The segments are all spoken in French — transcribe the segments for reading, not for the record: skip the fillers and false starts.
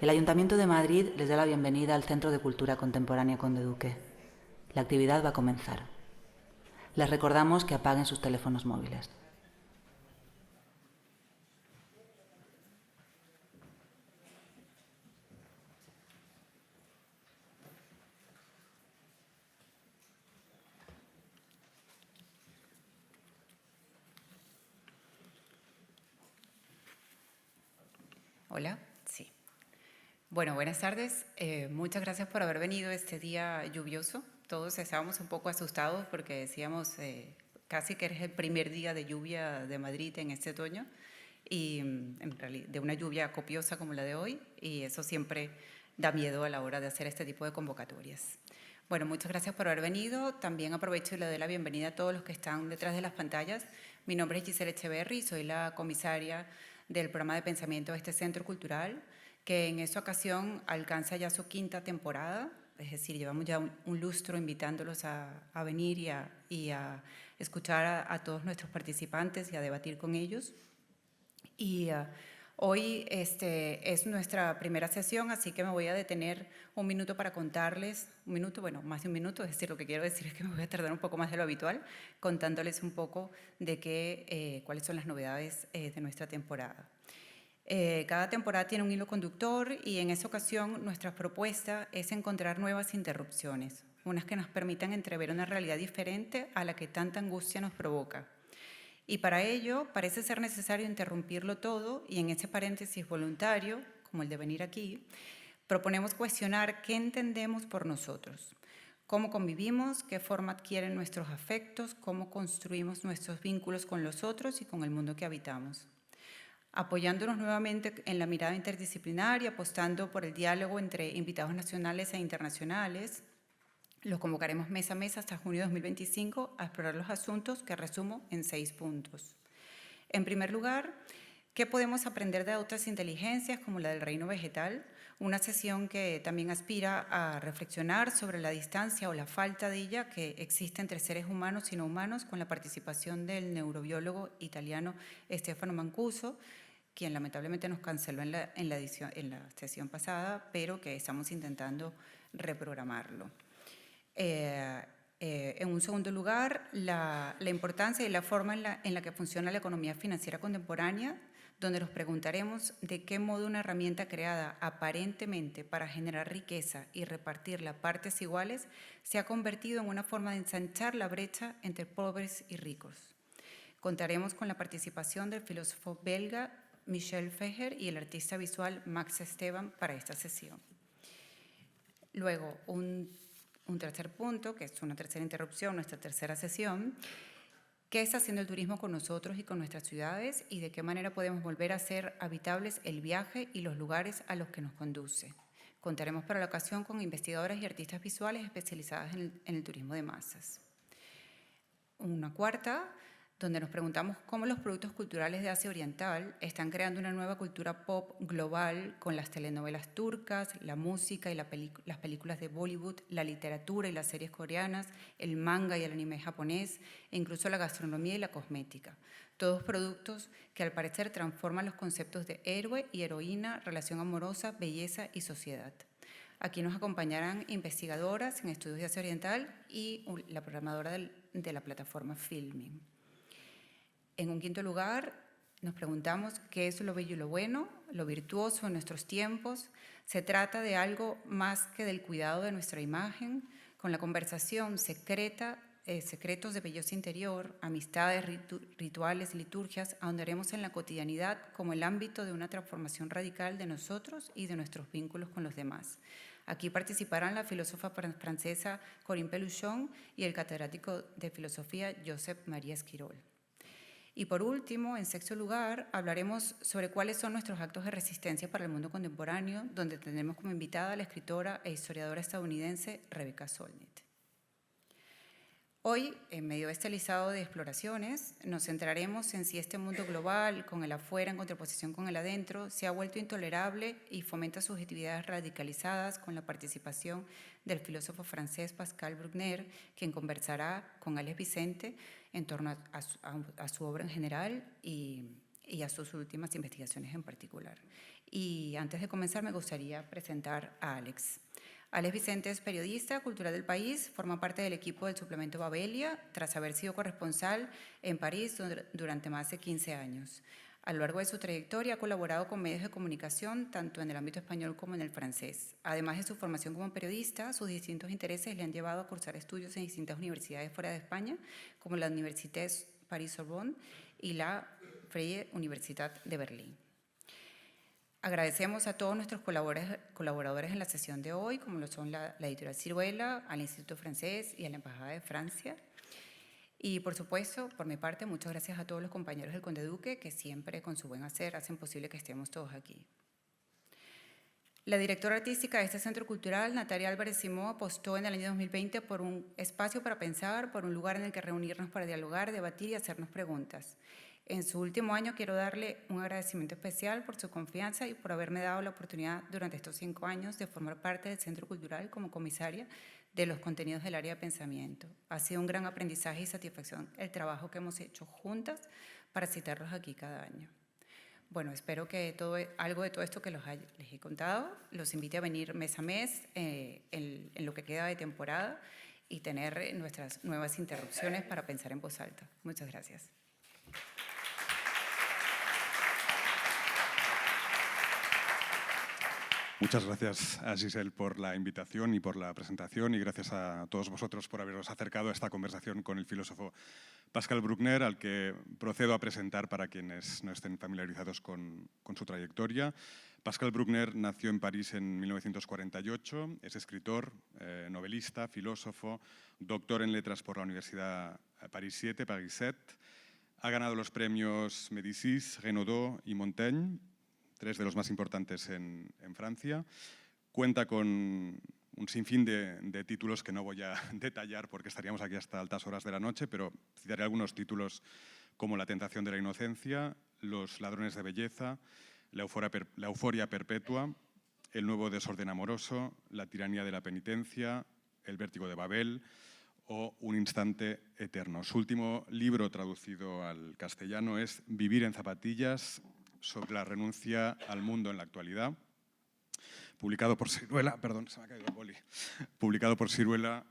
El Ayuntamiento de Madrid les da la bienvenida al Centro de Cultura Contemporánea Conde Duque. La actividad va a comenzar. Les recordamos que apaguen sus teléfonos móviles. Hola, sí. Bueno, buenas tardes. Muchas gracias por haber venido este día lluvioso. Todos estábamos un poco asustados porque decíamos casi que es el primer día de lluvia de Madrid en este otoño y en realidad de una lluvia copiosa como la de hoy, y eso siempre da miedo a la hora de hacer este tipo de convocatorias. Bueno, muchas gracias por haber venido. También aprovecho y le doy la bienvenida a todos los que están detrás de las pantallas. Mi nombre es Gisela Echeverry y soy la comisaria del programa de pensamiento de este centro cultural, que en esta ocasión alcanza ya su 5ª temporada. Es decir, llevamos ya un lustro invitándolos a venir y a escuchar a todos nuestros participantes y a debatir con ellos. Y hoy es nuestra primera sesión, así que me voy a detener un minuto para contarles, un minuto, bueno, más de un minuto, es decir, lo que quiero decir es que me voy a tardar un poco más de lo habitual, contándoles un poco de cuáles son las novedades de nuestra temporada. Cada temporada tiene un hilo conductor y en esa ocasión nuestra propuesta es encontrar nuevas interrupciones, unas que nos permitan entrever una realidad diferente a la que tanta angustia nos provoca. Y para ello parece ser necesario interrumpirlo todo, y en ese paréntesis voluntario, como el de venir aquí, proponemos cuestionar qué entendemos por nosotros, cómo convivimos, qué forma adquieren nuestros afectos, cómo construimos nuestros vínculos con los otros y con el mundo que habitamos. Apoyándonos nuevamente en la mirada interdisciplinaria, apostando por el diálogo entre invitados nacionales e internacionales, los convocaremos mes a mes hasta junio de 2025 a explorar los asuntos que resumo en 6 puntos. En primer lugar, ¿qué podemos aprender de otras inteligencias como la del reino vegetal? Una sesión que también aspira a reflexionar sobre la distancia o la falta de ella que existe entre seres humanos y no humanos, con la participación del neurobiólogo italiano Stefano Mancuso, quien lamentablemente nos canceló en la sesión pasada, pero que estamos intentando reprogramarlo. En un segundo lugar, la importancia y la forma en la que funciona la economía financiera contemporánea, donde nos preguntaremos de qué modo una herramienta creada aparentemente para generar riqueza y repartirla a partes iguales se ha convertido en una forma de ensanchar la brecha entre pobres y ricos. Contaremos con la participación del filósofo belga Michel Feher y el artista visual Max Esteban para esta sesión. Luego, un tercer punto, que es una tercera interrupción, nuestra tercera sesión: ¿qué está haciendo el turismo con nosotros y con nuestras ciudades, y de qué manera podemos volver a hacer habitables el viaje y los lugares a los que nos conduce? Contaremos para la ocasión con investigadoras y artistas visuales especializadas en el turismo de masas. Una cuarta, donde nos preguntamos cómo los productos culturales de Asia Oriental están creando una nueva cultura pop global con las telenovelas turcas, la música y las películas de Bollywood, la literatura y las series coreanas, el manga y el anime japonés, e incluso la gastronomía y la cosmética. Todos productos que al parecer transforman los conceptos de héroe y heroína, relación amorosa, belleza y sociedad. Aquí nos acompañarán investigadoras en estudios de Asia Oriental y la programadora de la plataforma Filming. En un quinto lugar, nos preguntamos qué es lo bello y lo bueno, lo virtuoso en nuestros tiempos. Se trata de algo más que del cuidado de nuestra imagen, con la conversación secretos de belleza interior, amistades, rituales, liturgias. Ahondaremos en la cotidianidad como el ámbito de una transformación radical de nosotros y de nuestros vínculos con los demás. Aquí participarán la filósofa francesa Corinne Pelluchon y el catedrático de filosofía Josep María Esquirol. Y por último, en sexto lugar, hablaremos sobre cuáles son nuestros actos de resistencia para el mundo contemporáneo, donde tendremos como invitada a la escritora e historiadora estadounidense Rebecca Solnit. Hoy, en medio de este listado de exploraciones, nos centraremos en si este mundo global, con el afuera en contraposición con el adentro, se ha vuelto intolerable y fomenta subjetividades radicalizadas, con la participación del filósofo francés Pascal Bruckner, quien conversará con Alex Vicente en torno a su obra en general y a sus últimas investigaciones en particular. Y antes de comenzar me gustaría presentar a Alex. Alex Vicente es periodista cultural del país, forma parte del equipo del suplemento Babelia, tras haber sido corresponsal en París durante más de 15 años. A lo largo de su trayectoria ha colaborado con medios de comunicación, tanto en el ámbito español como en el francés. Además de su formación como periodista, sus distintos intereses le han llevado a cursar estudios en distintas universidades fuera de España, como la Université Paris-Sorbonne y la Freie Universität de Berlín. Agradecemos a todos nuestros colaboradores en la sesión de hoy, como lo son la editorial Ciruela, al Instituto Francés y a la Embajada de Francia. Y, por supuesto, por mi parte, muchas gracias a todos los compañeros del Conde Duque que siempre, con su buen hacer, hacen posible que estemos todos aquí. La directora artística de este Centro Cultural, Natalia Álvarez Simó, apostó en el año 2020 por un espacio para pensar, por un lugar en el que reunirnos para dialogar, debatir y hacernos preguntas. En su último año quiero darle un agradecimiento especial por su confianza y por haberme dado la oportunidad durante estos 5 años de formar parte del Centro Cultural como comisaria de los contenidos del área de pensamiento. Ha sido un gran aprendizaje y satisfacción el trabajo que hemos hecho juntas para citarlos aquí cada año. Bueno, espero que algo de todo esto que les he contado los invite a venir mes a mes en lo que queda de temporada y tener nuestras nuevas interrupciones para pensar en voz alta. Muchas gracias. Muchas gracias a Giselle por la invitación y por la presentación, y gracias a todos vosotros por haberos acercado a esta conversación con el filósofo Pascal Bruckner, al que procedo a presentar para quienes no estén familiarizados con su trayectoria. Pascal Bruckner nació en París en 1948, es escritor, novelista, filósofo, doctor en letras por la Universidad Paris 7, Paris 7. Ha ganado los premios Médicis, Renaudot y Montaigne, 3 de los más importantes en Francia. Cuenta con un sinfín de títulos que no voy a detallar porque estaríamos aquí hasta altas horas de la noche, pero citaré algunos títulos como La tentación de la inocencia, Los ladrones de belleza, La euforia perpetua, El nuevo desorden amoroso, La tiranía de la penitencia, El vértigo de Babel o Un instante eterno. Su último libro traducido al castellano es Vivir en zapatillas, sobre la renuncia al mundo en la actualidad, publicado por Ciruela, perdón, se me ha caído el boli, publicado por Ciruela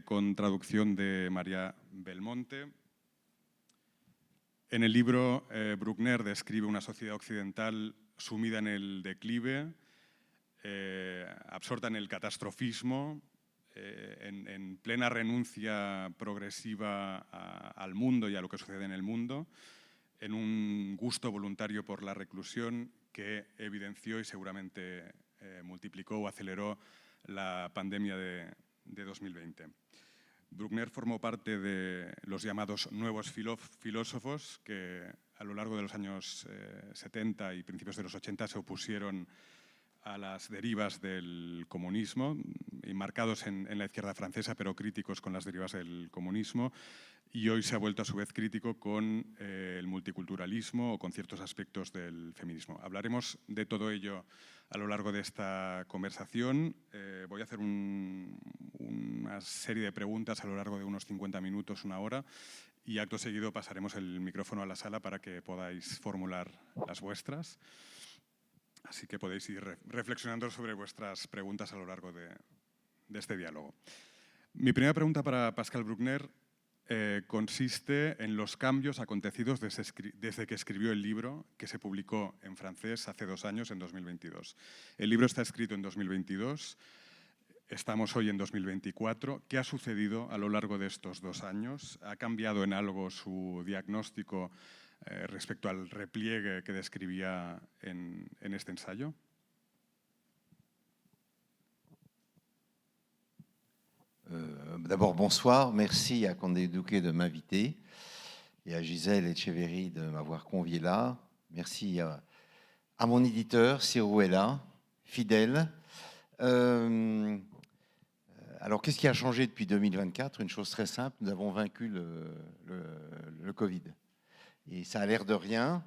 con traducción de María Belmonte. En el libro, Bruckner describe una sociedad occidental sumida en el declive, absorta en el catastrofismo, en plena renuncia progresiva al mundo y a lo que sucede en el mundo, en un gusto voluntario por la reclusión que evidenció y seguramente multiplicó o aceleró la pandemia de 2020. Bruckner formó parte de los llamados nuevos filósofos que a lo largo de los años 70 y principios de los 80 se opusieron a las derivas del comunismo, enmarcados en la izquierda francesa, pero críticos con las derivas del comunismo, y hoy se ha vuelto a su vez crítico con el multiculturalismo o con ciertos aspectos del feminismo. Hablaremos de todo ello a lo largo de esta conversación. Voy a hacer una serie de preguntas a lo largo de unos 50 minutos, una hora, y acto seguido pasaremos el micrófono a la sala para que podáis formular las vuestras. Así que podéis ir reflexionando sobre vuestras preguntas a lo largo de este diálogo. Mi primera pregunta para Pascal Bruckner consiste en los cambios acontecidos desde que escribió el libro, que se publicó en francés hace 2 años, en 2022. El libro está escrito en 2022, estamos hoy en 2024. ¿Qué ha sucedido a lo largo de estos 2 años? ¿Ha cambiado en algo su diagnóstico respecto al repliegue que describía en este ensayo? D'abord, bonsoir. Merci à Conde Duque de m'inviter et à Gisèle Echeverry de m'avoir convié là. Merci à mon éditeur, Ciruela, fidèle. Alors, qu'est-ce qui a changé depuis 2024? Une chose très simple, nous avons vaincu le Covid. Et ça a l'air de rien,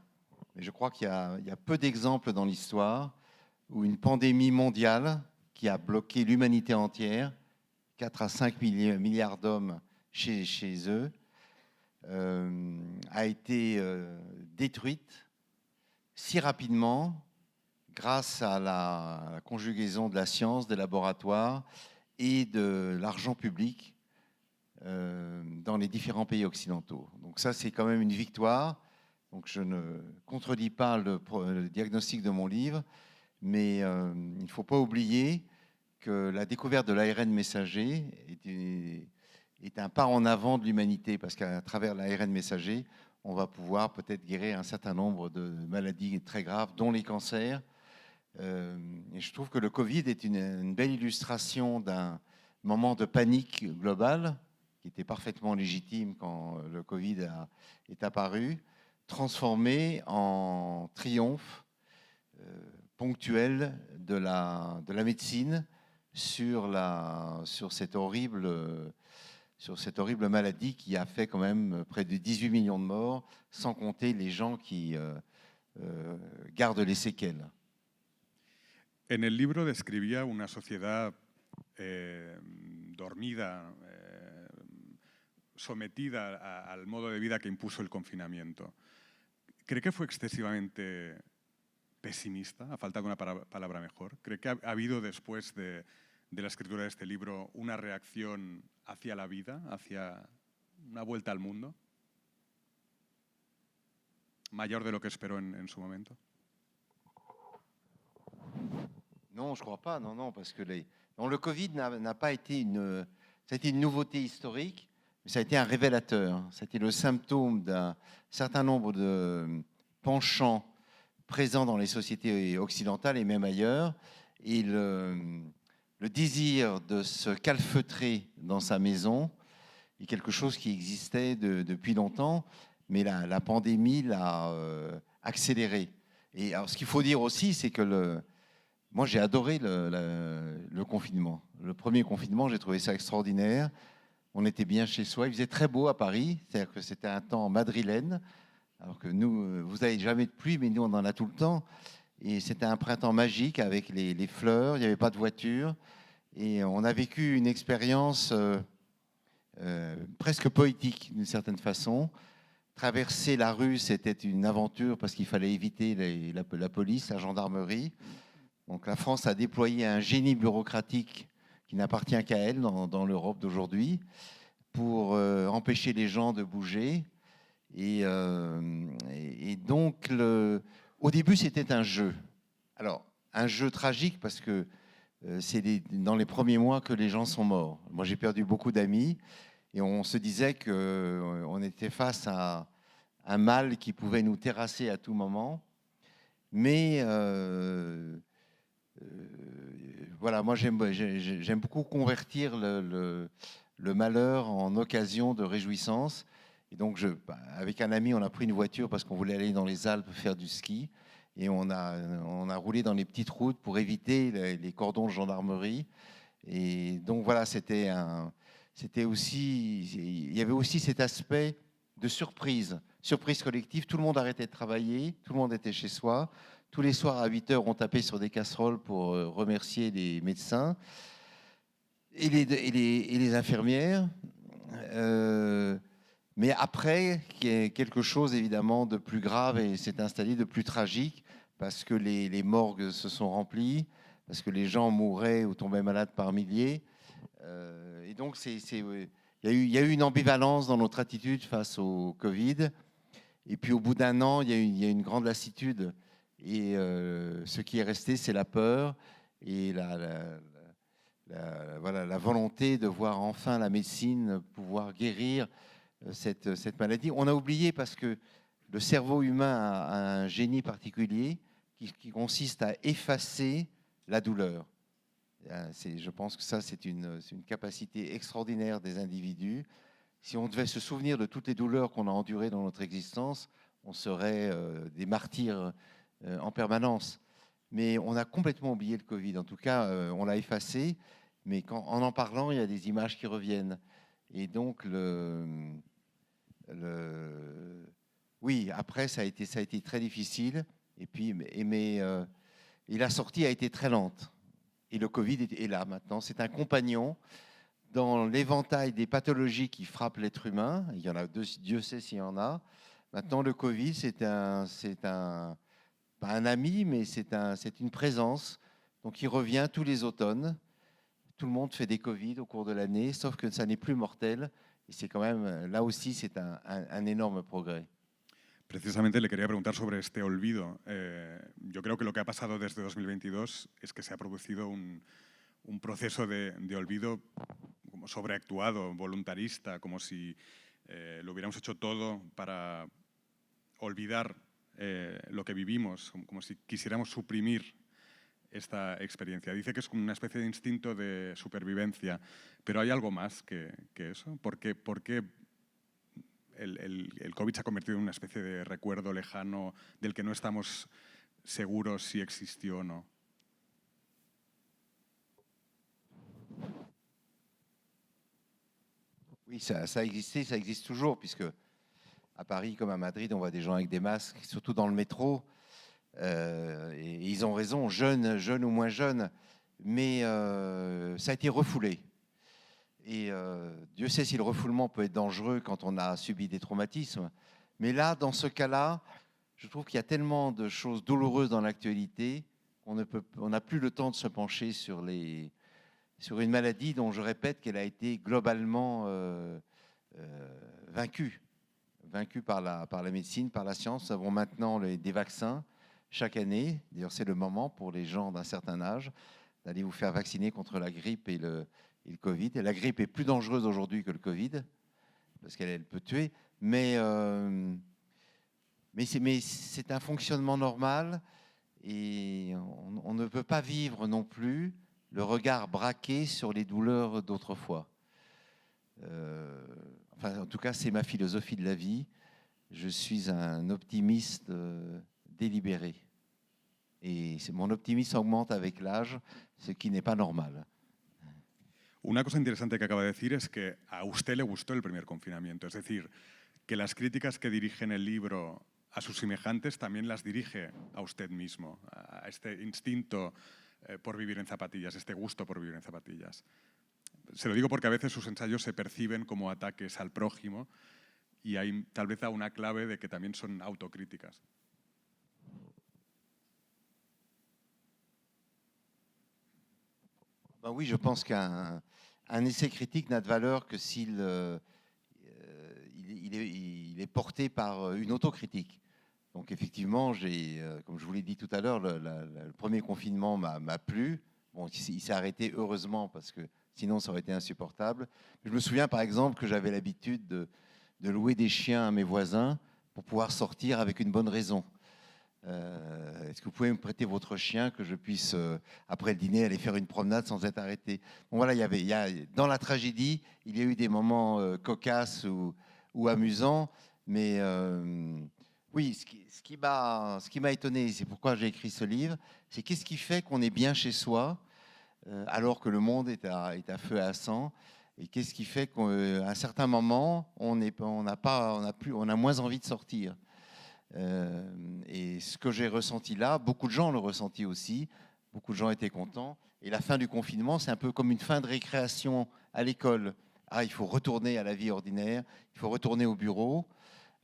mais je crois qu'il y a peu d'exemples dans l'histoire où une pandémie mondiale qui a bloqué l'humanité entière, 4 à 5 milliards d'hommes chez eux, a été détruite si rapidement grâce à la conjugaison de la science, des laboratoires et de l'argent public dans les différents pays occidentaux. Donc ça, c'est quand même une victoire. Donc je ne contredis pas le diagnostic de mon livre, mais il ne faut pas oublier que la découverte de l'ARN messager est un pas en avant de l'humanité, parce qu'à travers l'ARN messager, on va pouvoir peut-être guérir un certain nombre de maladies très graves, dont les cancers. Et je trouve que le Covid est une belle illustration d'un moment de panique globale, qui était parfaitement légitime quand le Covid est apparu, transformé en triomphe ponctuel de la médecine sur cette horrible maladie qui a fait quand même près de 18 millions de morts, sans compter les gens qui gardent les séquelles. En el libro describía una sociedad dormida, sometida al modo de vida que impuso el confinamiento. ¿Cree que fue excesivamente pesimista, a falta de una palabra mejor? ¿Cree que ha habido después de la escritura de este libro una reacción hacia la vida, hacia una vuelta al mundo, mayor de lo que esperó en su momento? Non, je ne crois pas, non, parce que le Covid n'a pas été ça a été une nouveauté historique, mais ça a été un révélateur. Ça a été le symptôme d'un certain nombre de penchants présents dans les sociétés occidentales et même ailleurs, et le désir de se calfeutrer dans sa maison est quelque chose qui existait depuis longtemps, mais la pandémie l'a accéléré. Et alors, ce qu'il faut dire aussi, c'est que moi, j'ai adoré le confinement. Le premier confinement, j'ai trouvé ça extraordinaire. On était bien chez soi. Il faisait très beau à Paris. C'est-à-dire que c'était un temps madrilène. Alors que nous, vous n'avez jamais de pluie, mais nous, on en a tout le temps. Et c'était un printemps magique avec les fleurs. Il n'y avait pas de voiture. Et on a vécu une expérience presque poétique, d'une certaine façon. Traverser la rue, c'était une aventure parce qu'il fallait éviter la police, la gendarmerie. Donc la France a déployé un génie bureaucratique qui n'appartient qu'à elle dans l'Europe d'aujourd'hui pour empêcher les gens de bouger. Et donc, au début, c'était un jeu. Alors, un jeu tragique parce que c'est dans les premiers mois que les gens sont morts. Moi, j'ai perdu beaucoup d'amis et on se disait qu'on était face à un mal qui pouvait nous terrasser à tout moment. Mais voilà, moi j'aime beaucoup convertir le malheur en occasion de réjouissance. Et donc, avec un ami, on a pris une voiture parce qu'on voulait aller dans les Alpes faire du ski. Et on a roulé dans les petites routes pour éviter les cordons de gendarmerie. Et donc voilà, il y avait aussi cet aspect de surprise collective. Tout le monde arrêtait de travailler, tout le monde était chez soi. Tous les soirs à 8 heures, on tapait sur des casseroles pour remercier les médecins et les infirmières. Mais après, il y a quelque chose évidemment de plus grave et s'est installé, de plus tragique, parce que les morgues se sont remplies, parce que les gens mouraient ou tombaient malades par milliers. Et donc, il y a eu une ambivalence dans notre attitude face au Covid. Et puis, au bout d'un an, il y a eu une grande lassitude. Et ce qui est resté, c'est la peur et la volonté de voir enfin la médecine pouvoir guérir cette maladie. On a oublié parce que le cerveau humain a un génie particulier qui consiste à effacer la douleur. Je pense que ça, c'est une capacité extraordinaire des individus. Si on devait se souvenir de toutes les douleurs qu'on a endurées dans notre existence, on serait des martyrs en permanence. Mais on a complètement oublié le Covid. En tout cas, on l'a effacé. Mais en parlant, il y a des images qui reviennent. Et donc, oui, après, ça a été très difficile. Et puis, et la sortie a été très lente. Et le Covid est là maintenant. C'est un compagnon dans l'éventail des pathologies qui frappent l'être humain. Il y en a, Dieu sait s'il y en a. Maintenant, le Covid, c'est un pas un ami, mais c'est une présence. Donc il revient tous les automnes. Tout le monde fait des Covid au cours de l'année, sauf que ça n'est plus mortel. Et c'est quand même, là aussi, c'est un énorme progrès. Precisamente le quería preguntar sobre este olvido. Yo creo que lo que ha pasado desde 2022 es que se ha producido un proceso de olvido como sobreactuado, voluntarista, como si lo hubiéramos hecho todo para olvidar lo que vivimos, como si quisiéramos suprimir esta experiencia. Dice que es como una especie de instinto de supervivencia, pero ¿hay algo más que eso? ¿Por qué el COVID se ha convertido en una especie de recuerdo lejano del que no estamos seguros si existió o no? Oui, ça a existé, ça existe toujours, puisque à Paris comme à Madrid, on voit des gens avec des masques, surtout dans le métro. Et ils ont raison, jeunes ou moins jeunes, mais ça a été refoulé. Et Dieu sait si le refoulement peut être dangereux quand on a subi des traumatismes. Mais là, dans ce cas-là, je trouve qu'il y a tellement de choses douloureuses dans l'actualité qu'on n'a plus le temps de se pencher sur une maladie dont je répète qu'elle a été globalement vaincue par la médecine, par la science. Nous avons maintenant des vaccins chaque année. D'ailleurs, c'est le moment pour les gens d'un certain âge d'aller vous faire vacciner contre la grippe et le Covid. Et la grippe est plus dangereuse aujourd'hui que le Covid, parce qu'elle peut tuer. Mais c'est un fonctionnement normal et on ne peut pas vivre non plus le regard braqué sur les douleurs d'autrefois. Enfin, en tout cas, c'est ma philosophie de la vie. Je suis un optimiste délibéré. Et mon optimisme augmente avec l'âge, ce qui n'est pas normal. Una cosa interesante que acaba de decir es que a usted le gustó el primer confinamiento. Es decir, que las críticas que dirige en el libro a sus semejantes también las dirige a usted mismo, a este instinto por vivir en zapatillas, este gusto por vivir en zapatillas. Se lo digo porque a veces sus ensayos se perciben como ataques al prójimo y hay tal vez una clave de que también son autocríticas. Ben oui, je pense qu'un essai critique n'a de valeur que s'il il est porté par une autocritique. Donc effectivement, comme je vous l'ai dit tout à l'heure, le premier confinement m'a plu. Bon, il s'est arrêté heureusement parce que sinon ça aurait été insupportable. Je me souviens par exemple que j'avais l'habitude de louer des chiens à mes voisins pour pouvoir sortir avec une bonne raison. Est-ce que vous pouvez me prêter votre chien que je puisse, après le dîner, aller faire une promenade sans être arrêté? Bon, voilà, dans la tragédie, il y a eu des moments cocasses ou amusants, mais oui, ce qui m'a étonné, c'est pourquoi j'ai écrit ce livre, c'est qu'est-ce qui fait qu'on est bien chez soi alors que le monde est à feu et à sang, et qu'est-ce qui fait qu'à un certain moment, on a moins envie de sortir. Et ce que j'ai ressenti là, beaucoup de gens l'ont ressenti aussi, beaucoup de gens étaient contents. Et la fin du confinement, c'est un peu comme une fin de récréation à l'école. Ah, il faut retourner à la vie ordinaire, il faut retourner au bureau.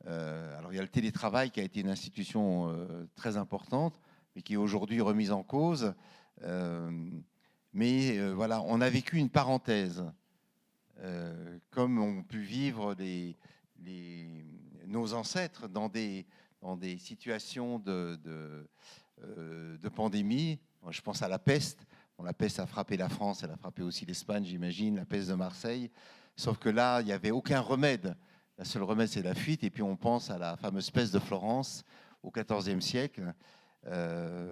Alors il y a le télétravail qui a été une institution très importante, mais qui est aujourd'hui remise en cause. Mais voilà, on a vécu une parenthèse, comme ont pu vivre nos ancêtres dans des situations de pandémie. Je pense à la peste. Bon, la peste a frappé la France, elle a frappé aussi l'Espagne, j'imagine, la peste de Marseille. Sauf que là, il n'y avait aucun remède. Le seul remède, c'est la fuite. Et puis on pense à la fameuse peste de Florence au XIVe siècle,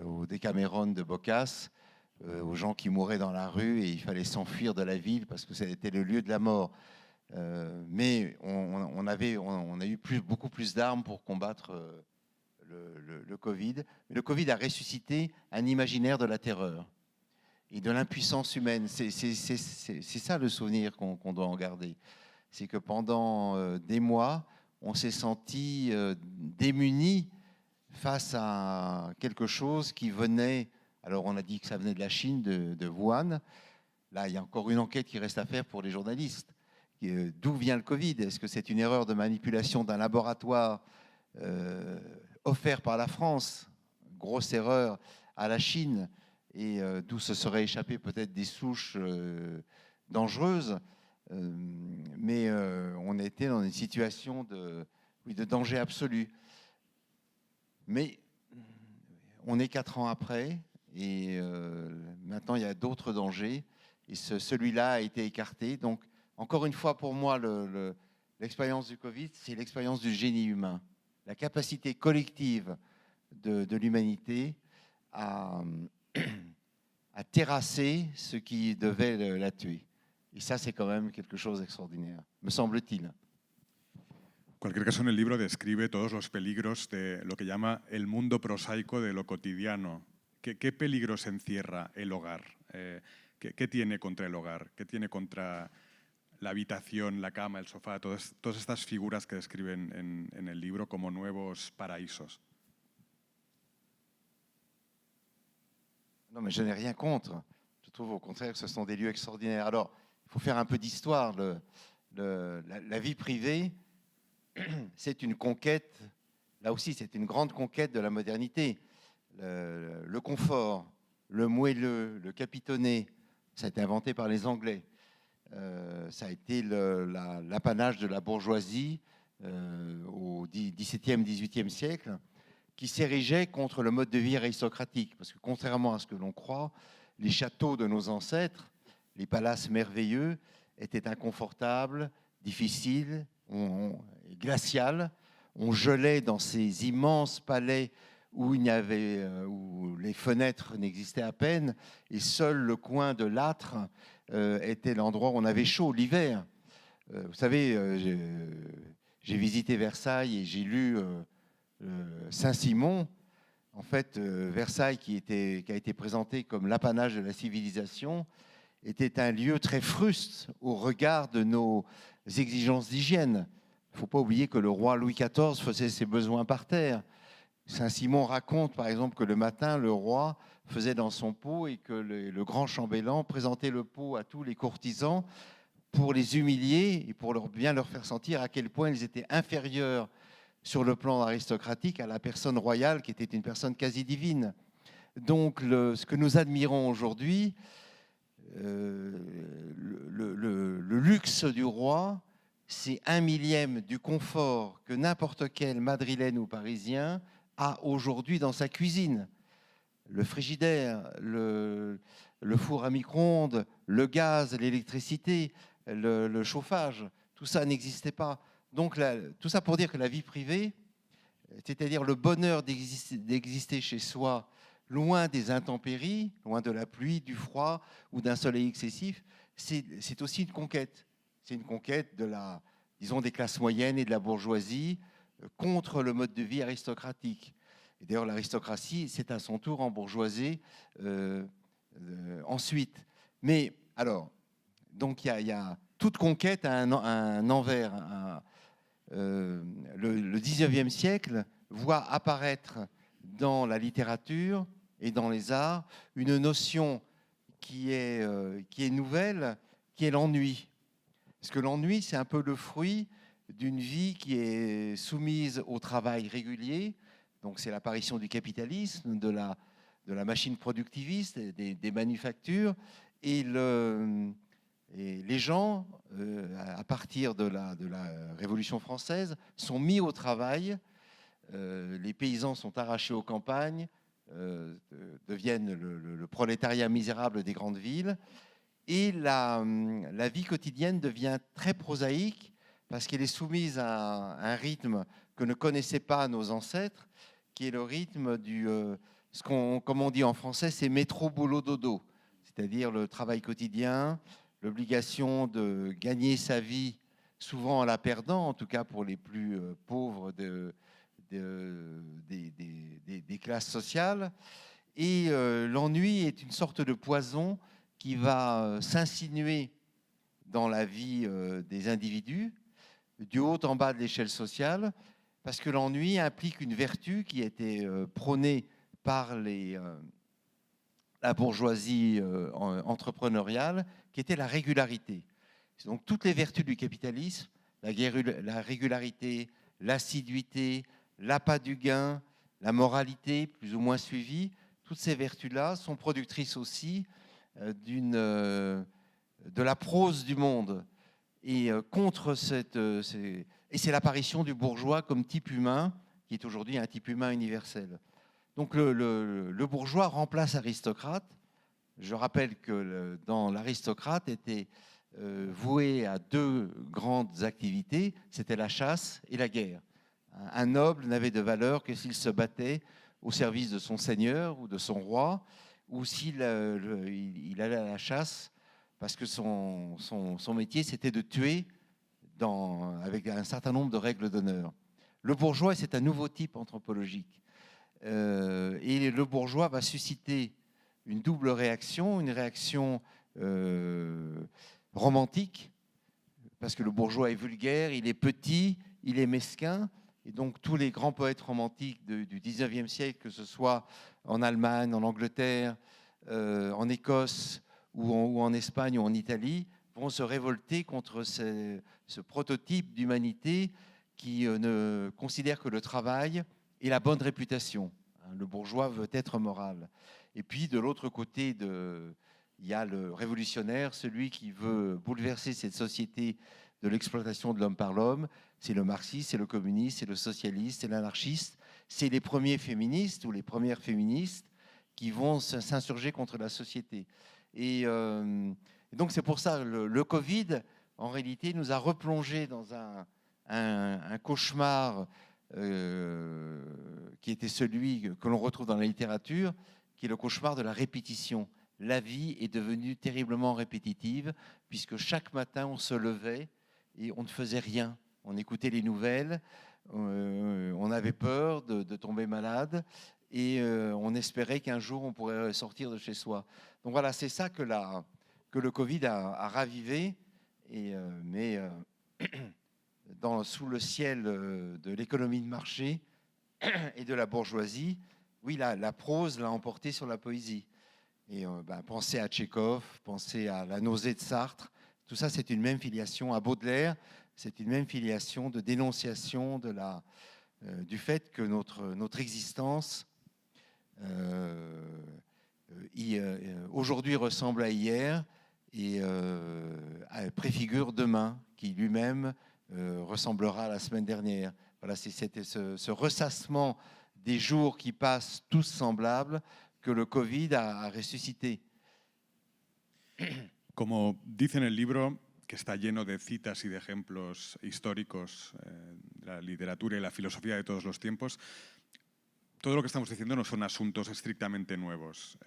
au Décaméron de Boccace, aux gens qui mouraient dans la rue et il fallait s'enfuir de la ville parce que c'était le lieu de la mort. Mais on a eu beaucoup plus d'armes pour combattre le Covid. Mais le Covid a ressuscité un imaginaire de la terreur et de l'impuissance humaine. C'est ça le souvenir qu'on doit en garder. C'est que pendant des mois, on s'est senti démunis face à quelque chose qui venait. Alors on a dit que ça venait de la Chine, de Wuhan. Là, il y a encore une enquête qui reste à faire pour les journalistes. D'où vient le Covid? Est-ce que c'est une erreur de manipulation d'un laboratoire offert par la France, grosse erreur à la Chine, et d'où se seraient échappées peut-être des souches dangereuses. Mais on était dans une situation de danger absolu. Mais on est 4 ans après, et maintenant il y a d'autres dangers, et celui-là a été écarté. Donc, encore une fois, pour moi, l'expérience du Covid, c'est l'expérience du génie humain, la capacité collective de l'humanité à terrasser ce qui devait la tuer. Y ça, c'est quand même quelque chose d'extraordinaire, me semble-t-il. En cualquier caso, en el libro describe todos los peligros de lo que llama el mundo prosaico de lo cotidiano. ¿Qué peligros encierra el hogar? ¿Qué tiene contra el hogar? ¿Qué tiene contra la habitación, la cama, el sofá? Todas estas figuras que describen en el libro como nuevos paraísos. Non, mais je n'ai rien contre. Je trouve au contraire que ce sont des lieux extraordinaires. Alors, il faut faire un peu d'histoire. La vie privée, c'est une conquête, là aussi, c'est une grande conquête de la modernité. Le confort, le moelleux, le capitonné, ça a été inventé par les Anglais. Ça a été l'apanage de la bourgeoisie au XVIIe, XVIIIe siècle, qui s'érigeait contre le mode de vie aristocratique. Parce que contrairement à ce que l'on croit, les châteaux de nos ancêtres, les palaces merveilleux, étaient inconfortables, difficiles, glaciales. On gelait dans ces immenses palais où les fenêtres n'existaient à peine, et seul le coin de l'âtre était l'endroit où on avait chaud l'hiver. Vous savez, j'ai visité Versailles et j'ai lu Saint-Simon. En fait, Versailles, qui a été présenté comme l'apanage de la civilisation, était un lieu très fruste au regard de nos exigences d'hygiène. Il ne faut pas oublier que le roi Louis XIV faisait ses besoins par terre. Saint-Simon raconte, par exemple, que le matin, le roi faisait dans son pot et que le grand chambellan présentait le pot à tous les courtisans pour les humilier et pour bien leur faire sentir à quel point ils étaient inférieurs sur le plan aristocratique à la personne royale, qui était une personne quasi divine. Donc, ce que nous admirons aujourd'hui, le luxe du roi, c'est 1/1000 du confort que n'importe quel Madrilène ou Parisien a aujourd'hui dans sa cuisine. Le frigidaire, le four à micro-ondes, le gaz, l'électricité, le chauffage, tout ça n'existait pas. Donc tout ça pour dire que la vie privée, c'est-à-dire le bonheur d'exister chez soi, loin des intempéries, loin de la pluie, du froid ou d'un soleil excessif, c'est aussi une conquête. C'est une conquête des classes moyennes et de la bourgeoisie contre le mode de vie aristocratique. Et d'ailleurs, l'aristocratie s'est à son tour embourgeoisée ensuite. Mais alors, donc il y a toute conquête a un envers. Le 19e siècle voit apparaître dans la littérature et dans les arts une notion qui est nouvelle, qui est l'ennui. Parce que l'ennui, c'est un peu le fruit d'une vie qui est soumise au travail régulier. Donc c'est l'apparition du capitalisme, de la machine productiviste, des manufactures. Et les gens, à partir de la Révolution française, sont mis au travail. Les paysans sont arrachés aux campagnes, deviennent le prolétariat misérable des grandes villes. Et la vie quotidienne devient très prosaïque parce qu'elle est soumise à un rythme que ne connaissaient pas nos ancêtres, qui est le rythme comme on dit en français, c'est métro, boulot, dodo. C'est-à-dire le travail quotidien, l'obligation de gagner sa vie, souvent en la perdant, en tout cas pour les plus pauvres des classes sociales. Et l'ennui est une sorte de poison qui va s'insinuer dans la vie des individus, du haut en bas de l'échelle sociale, parce que l'ennui implique une vertu qui a été prônée par la bourgeoisie entrepreneuriale, qui était la régularité. Donc toutes les vertus du capitalisme, la régularité, l'assiduité, l'appât du gain, la moralité plus ou moins suivie, toutes ces vertus-là sont productrices aussi de la prose du monde. Et contre et c'est l'apparition du bourgeois comme type humain, qui est aujourd'hui un type humain universel. Donc le bourgeois remplace l'aristocrate. Je rappelle que dans l'aristocrate était voué à deux grandes activités, c'était la chasse et la guerre. Un noble n'avait de valeur que s'il se battait au service de son seigneur ou de son roi, ou s'il il allait à la chasse, parce que son métier, c'était de tuer avec un certain nombre de règles d'honneur. Le bourgeois, c'est un nouveau type anthropologique. Et le bourgeois va susciter une double réaction, une réaction romantique, parce que le bourgeois est vulgaire, il est petit, il est mesquin, et donc tous les grands poètes romantiques du 19e siècle, que ce soit en Allemagne, en Angleterre, en Écosse, ou en Espagne ou en Italie, vont se révolter contre ce prototype d'humanité qui ne considère que le travail et la bonne réputation. Le bourgeois veut être moral. Et puis, de l'autre côté, il y a le révolutionnaire, celui qui veut bouleverser cette société de l'exploitation de l'homme par l'homme. C'est le marxiste, c'est le communiste, c'est le socialiste, c'est l'anarchiste. C'est les premiers féministes ou les premières féministes qui vont s'insurger contre la société. Et donc, c'est pour ça le Covid, en réalité, nous a replongé dans un cauchemar qui était celui que l'on retrouve dans la littérature, qui est le cauchemar de la répétition. La vie est devenue terriblement répétitive, puisque chaque matin, on se levait et on ne faisait rien. On écoutait les nouvelles, on avait peur de tomber malade, et on espérait qu'un jour, on pourrait sortir de chez soi. Donc voilà, c'est ça que le Covid a ravivé, mais sous le ciel de l'économie de marché et de la bourgeoisie, oui, la prose l'a emporté sur la poésie. Et pensez à Tchekhov, pensez à La nausée de Sartre, tout ça c'est une même filiation. À Baudelaire, c'est une même filiation de dénonciation du fait que notre existence aujourd'hui ressemble à hier et préfigure demain, qui lui-même ressemblera à la semaine dernière. Voilà, c'était ce ressassement des jours qui passent tous semblables que le Covid a ressuscité. Como dice en el libro, que está lleno de citas y de ejemplos históricos de la literatura y la filosofía de todos los tiempos, todo lo que estamos diciendo no son asuntos estrictamente nuevos.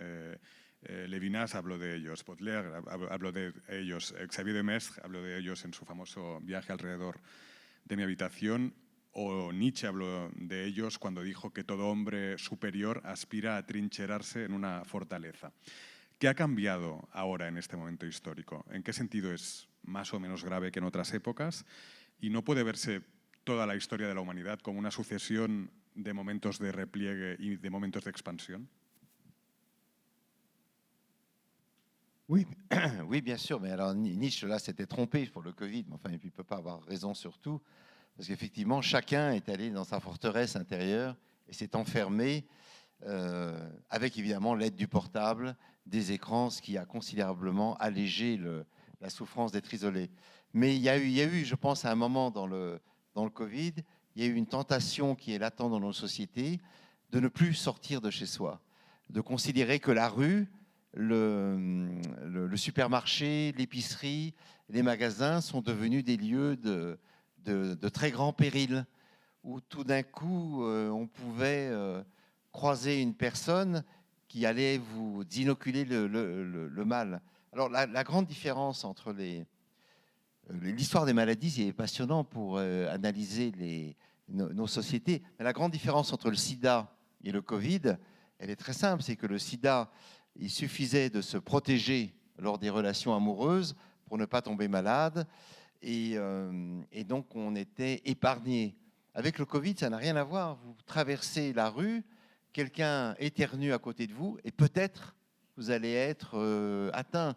Levinas habló de ellos, Baudelaire habló de ellos, Xavier de Maistre habló de ellos en su famoso Viaje alrededor de mi habitación, o Nietzsche habló de ellos cuando dijo que todo hombre superior aspira a trincherarse en una fortaleza. ¿Qué ha cambiado ahora en este momento histórico? ¿En qué sentido es más o menos grave que en otras épocas? ¿Y no puede verse toda la historia de la humanidad como una sucesión de momentos de repliegue y de momentos de expansión? Oui, oui, bien sûr. Mais alors Nietzsche, là, s'était trompé pour le Covid. Mais enfin, il ne peut pas avoir raison sur tout. Parce qu'effectivement, chacun est allé dans sa forteresse intérieure et s'est enfermé avec évidemment l'aide du portable, des écrans, ce qui a considérablement allégé la souffrance d'être isolé. Mais il y a eu, je pense, à un moment dans le Covid, il y a eu une tentation qui est latente dans nos sociétés de ne plus sortir de chez soi, de considérer que la rue, le supermarché, l'épicerie, les magasins sont devenus des lieux de très grand péril, où tout d'un coup, on pouvait croiser une personne qui allait vous inoculer le mal. Alors, la grande différence entre l'histoire des maladies, c'est passionnant pour analyser nos sociétés, mais la grande différence entre le sida et le Covid, elle est très simple, c'est que le sida, il suffisait de se protéger lors des relations amoureuses pour ne pas tomber malade, et donc on était épargné. Avec le Covid, ça n'a rien à voir. Vous traversez la rue, quelqu'un éternue à côté de vous, et peut-être vous allez être atteint.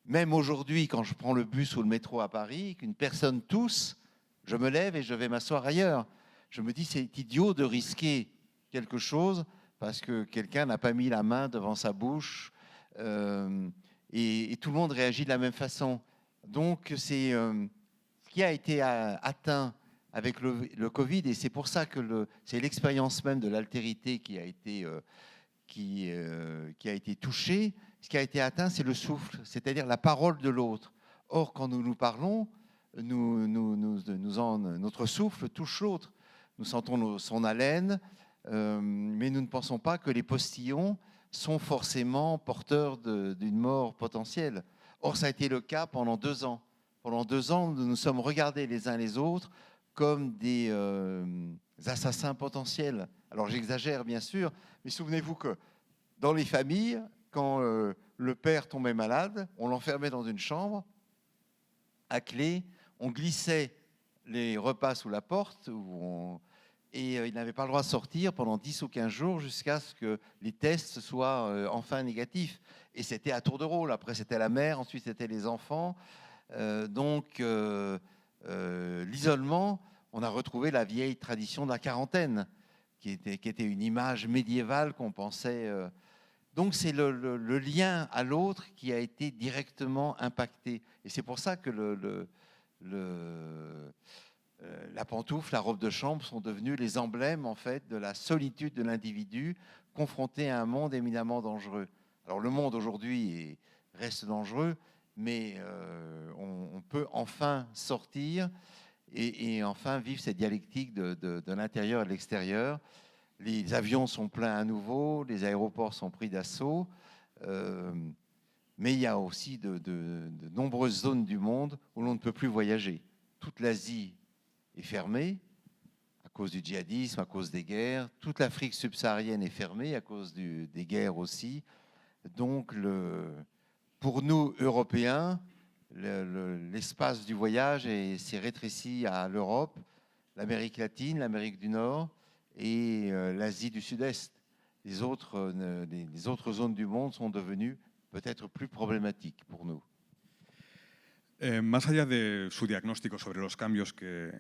Même aujourd'hui, quand je prends le bus ou le métro à Paris, qu'une personne tousse, je me lève et je vais m'asseoir ailleurs. Je me dis, c'est idiot de risquer quelque chose parce que quelqu'un n'a pas mis la main devant sa bouche et tout le monde réagit de la même façon. Donc, c'est ce qui a été atteint avec le Covid, et c'est pour ça que c'est l'expérience même de l'altérité qui a été touchée. Ce qui a été atteint, c'est le souffle, c'est-à-dire la parole de l'autre. Or, quand nous parlons, notre souffle touche l'autre. Nous sentons son haleine, mais nous ne pensons pas que les postillons sont forcément porteurs d'une mort potentielle. Or, ça a été le cas pendant 2 ans. Pendant 2 ans, nous nous sommes regardés les uns les autres comme des assassins potentiels. Alors, j'exagère, bien sûr, mais souvenez-vous que dans les familles, quand le père tombait malade, on l'enfermait dans une chambre à clé, on glissait les repas sous la porte et il n'avait pas le droit de sortir pendant 10 ou 15 jours jusqu'à ce que les tests soient enfin négatifs. Et c'était à tour de rôle. Après, c'était la mère, ensuite, c'était les enfants. Donc, l'isolement, on a retrouvé la vieille tradition de la quarantaine, qui était une image médiévale qu'on pensait... Donc, c'est le lien à l'autre qui a été directement impacté. Et c'est pour ça que la pantoufle, la robe de chambre sont devenus les emblèmes en fait de la solitude de l'individu confronté à un monde éminemment dangereux. Alors le monde aujourd'hui reste dangereux, mais on peut enfin sortir et enfin vivre cette dialectique de l'intérieur et de l'extérieur. Les avions sont pleins à nouveau, les aéroports sont pris d'assaut, mais il y a aussi de nombreuses zones du monde où l'on ne peut plus voyager. Toute l'Asie est fermée à cause du djihadisme, à cause des guerres. Toute l'Afrique subsaharienne est fermée à cause des guerres aussi. Donc, pour nous, Européens, l'espace du voyage s'est rétréci à l'Europe, l'Amérique latine, l'Amérique du Nord et l'Asie du Sud-Est. Les autres zones du monde sont devenues peut-être plus problématiques pour nous. Más allá de su diagnóstico sobre los cambios que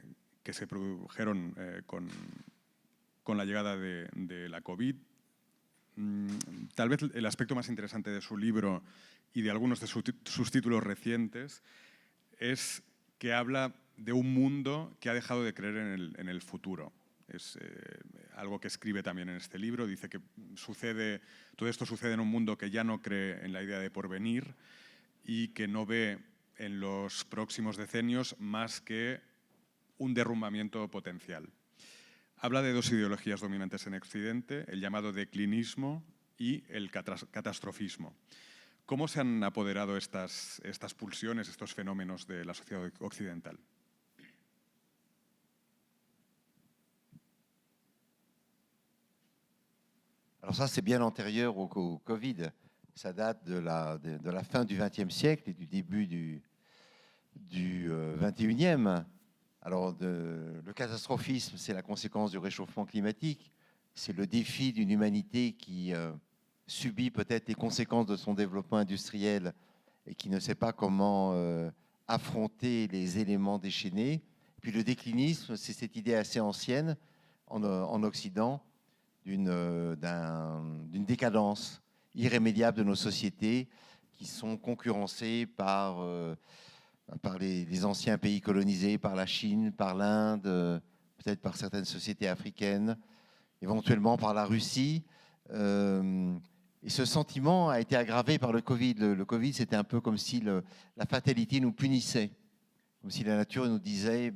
se produjeron con la llegada de la COVID, tal vez el aspecto más interesante de su libro y de algunos de sus títulos recientes es que habla de un mundo que ha dejado de creer en el futuro. Es algo que escribe también en este libro. Dice que todo esto sucede en un mundo que ya no cree en la idea de porvenir y que no ve en los próximos decenios más que un derrumbamiento potencial. Habla de 2 ideologías dominantes en Occidente, el llamado declinismo y el catastrofismo. ¿Cómo se han apoderado estas pulsiones, estos fenómenos de la sociedad occidental? Alors ça, c'est bien antérieur au Covid. Ça date de la fin du XXe siècle et du début du XXIe. Alors, le catastrophisme, c'est la conséquence du réchauffement climatique. C'est le défi d'une humanité qui subit peut-être les conséquences de son développement industriel et qui ne sait pas comment affronter les éléments déchaînés. Puis le déclinisme, c'est cette idée assez ancienne en Occident d'une décadence irrémédiable de nos sociétés qui sont concurrencées par les anciens pays colonisés, par la Chine, par l'Inde, peut-être par certaines sociétés africaines, éventuellement par la Russie. Et ce sentiment a été aggravé par le Covid. Le Covid, c'était un peu comme si la fatalité nous punissait, comme si la nature nous disait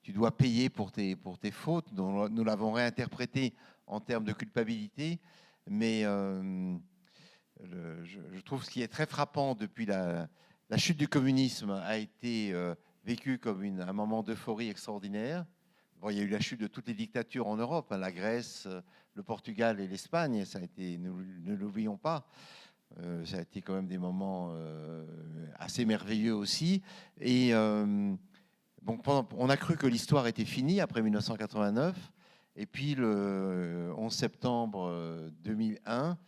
tu dois payer pour tes fautes. Nous l'avons réinterprété en termes de culpabilité, mais je trouve ce qui est très frappant depuis la chute du communisme a été vécu comme un moment d'euphorie extraordinaire. Bon, il y a eu la chute de toutes les dictatures en Europe, la Grèce, le Portugal et l'Espagne, ça a été, ne l'oublions pas, ça a été quand même des moments assez merveilleux aussi. Et bon, on a cru que l'histoire était finie après 1989. Et puis, le 11 septembre 2001,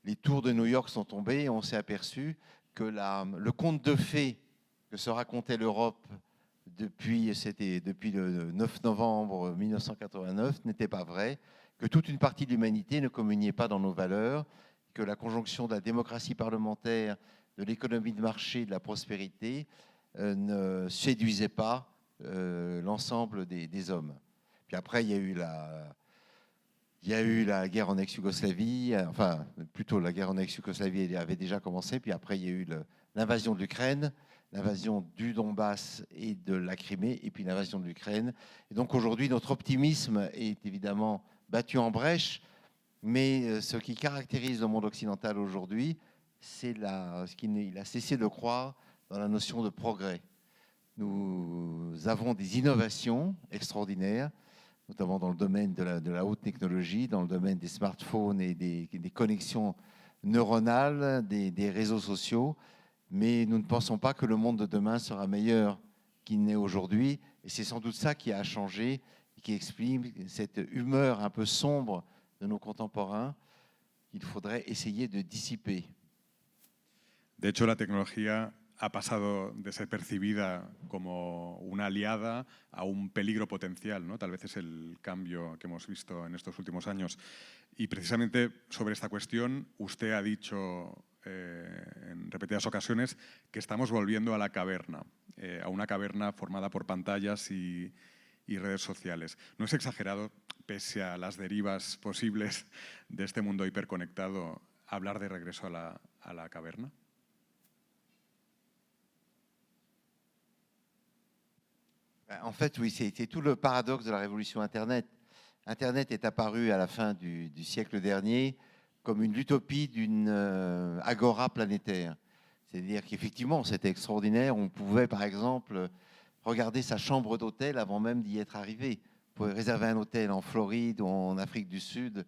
les tours de New York sont tombés et on s'est aperçu que le conte de fées que se racontait l'Europe depuis le 9 novembre 1989 n'était pas vrai, que toute une partie de l'humanité ne communiait pas dans nos valeurs, que la conjonction de la démocratie parlementaire, de l'économie de marché, de la prospérité ne séduisait pas l'ensemble des hommes. Puis après, il y a eu la guerre en ex-Yougoslavie, enfin plutôt la guerre en ex-Yougoslavie avait déjà commencé, puis après il y a eu l'invasion de l'Ukraine, l'invasion du Donbass et de la Crimée, et puis l'invasion de l'Ukraine. Et donc aujourd'hui, notre optimisme est évidemment battu en brèche, mais ce qui caractérise le monde occidental aujourd'hui, c'est ce qu'il a cessé de croire dans la notion de progrès. Nous avons des innovations extraordinaires, notamment dans le domaine de la haute technologie, dans le domaine des smartphones et des connexions neuronales, des réseaux sociaux, mais nous ne pensons pas que le monde de demain sera meilleur qu'il n'est aujourd'hui, et c'est sans doute ça qui a changé, et qui explique cette humeur un peu sombre de nos contemporains qu'il faudrait essayer de dissiper. De hecho, la tecnología ha pasado de ser percibida como una aliada a un peligro potencial, ¿no? Tal vez es el cambio que hemos visto en estos últimos años. Y precisamente sobre esta cuestión, usted ha dicho en repetidas ocasiones que estamos volviendo a la caverna, a una caverna formada por pantallas y redes sociales. ¿No es exagerado, pese a las derivas posibles de este mundo hiperconectado, hablar de regreso a la caverna? En fait, oui, c'est tout le paradoxe de la révolution Internet. Internet est apparu à la fin du siècle dernier comme une utopie d'une agora planétaire. C'est-à-dire qu'effectivement, c'était extraordinaire. On pouvait, par exemple, regarder sa chambre d'hôtel avant même d'y être arrivé. On pouvait réserver un hôtel en Floride ou en Afrique du Sud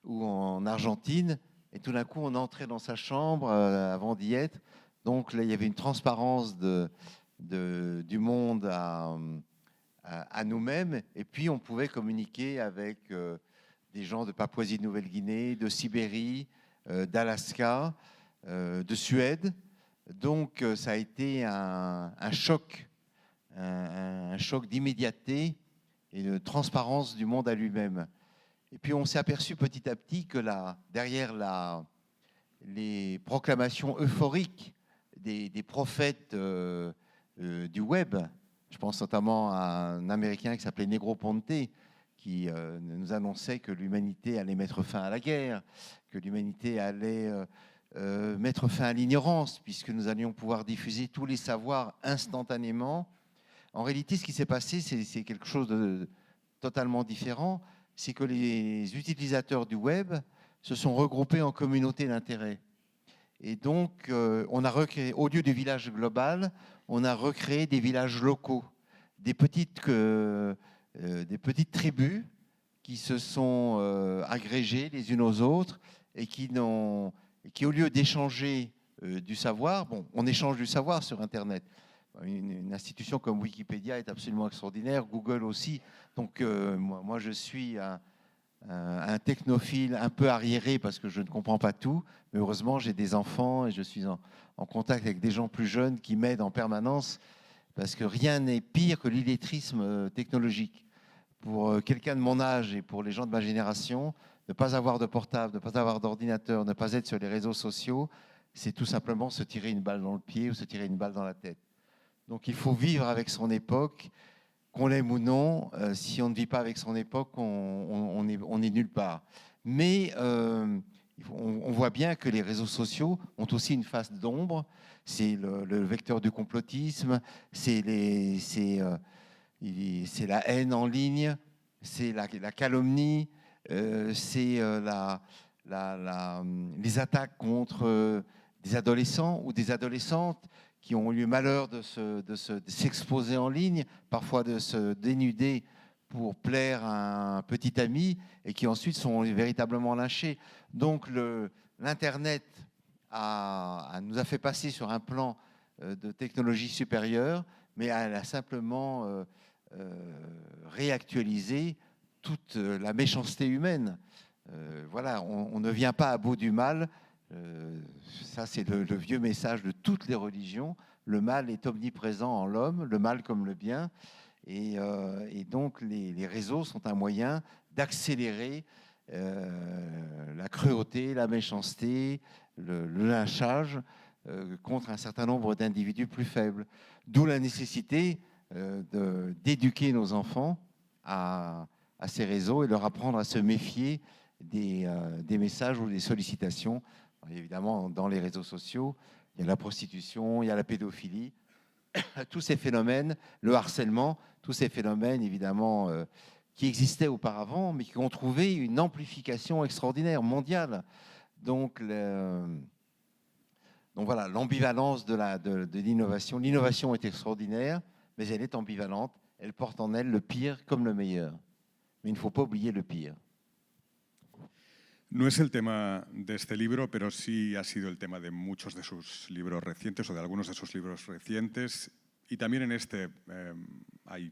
ou en Argentine. Et tout d'un coup, on entrait dans sa chambre avant d'y être. Donc là, il y avait une transparence du monde à nous-mêmes, et puis on pouvait communiquer avec des gens de Papouasie-Nouvelle-Guinée, de Sibérie, d'Alaska, de Suède. Donc ça a été un choc, un choc d'immédiateté et de transparence du monde à lui-même. Et puis on s'est aperçu petit à petit que derrière les proclamations euphoriques des prophètes du web, je pense notamment à un Américain qui s'appelait Negroponte, qui nous annonçait que l'humanité allait mettre fin à la guerre, que l'humanité allait mettre fin à l'ignorance, puisque nous allions pouvoir diffuser tous les savoirs instantanément. En réalité, ce qui s'est passé, c'est quelque chose de totalement différent. C'est que les utilisateurs du web se sont regroupés en communautés d'intérêt. Et donc, on a recréé, au lieu du village global, on a recréé des villages locaux, des petites tribus qui se sont agrégées les unes aux autres et qui, au lieu d'échanger du savoir, bon, on échange du savoir sur Internet. Une institution comme Wikipédia est absolument extraordinaire, Google aussi. Donc, moi, je suis un technophile un peu arriéré parce que je ne comprends pas tout, mais heureusement j'ai des enfants et je suis en contact avec des gens plus jeunes qui m'aident en permanence, parce que rien n'est pire que l'illettrisme technologique. Pour quelqu'un de mon âge et pour les gens de ma génération, ne pas avoir de portable, ne pas avoir d'ordinateur, ne pas être sur les réseaux sociaux, c'est tout simplement se tirer une balle dans le pied ou se tirer une balle dans la tête. Donc il faut vivre avec son époque, qu'on l'aime ou non. Si on ne vit pas avec son époque, on est nulle part. Mais on voit bien que les réseaux sociaux ont aussi une face d'ombre. C'est le vecteur du complotisme, c'est la haine en ligne, c'est la calomnie, c'est les attaques contre des adolescents ou des adolescentes qui ont eu malheur de s'exposer en ligne, parfois de se dénuder pour plaire à un petit ami, et qui ensuite sont véritablement lynchés. Donc l'Internet nous a fait passer sur un plan de technologie supérieure, mais elle a simplement réactualisé toute la méchanceté humaine. Voilà, on ne vient pas à bout du mal. Ça, c'est le vieux message de toutes les religions. le mal est omniprésent en l'homme, le mal comme le bien. Et donc, les réseaux sont un moyen d'accélérer la cruauté, la méchanceté, le lynchage contre un certain nombre d'individus plus faibles. D'où la nécessité d'éduquer nos enfants à ces réseaux et leur apprendre à se méfier des messages ou des sollicitations. Alors, évidemment, dans les réseaux sociaux, il y a la prostitution, il y a la pédophilie, tous ces phénomènes, le harcèlement, tous ces phénomènes, évidemment, qui existaient auparavant, mais qui ont trouvé une amplification extraordinaire, mondiale. Donc voilà, l'ambivalence de l'innovation. L'innovation est extraordinaire, mais elle est ambivalente. Elle porte en elle le pire comme le meilleur. Mais il ne faut pas oublier le pire. No es el tema de este libro, pero sí ha sido el tema de muchos de sus libros recientes o de algunos de sus libros recientes. Y también en este hay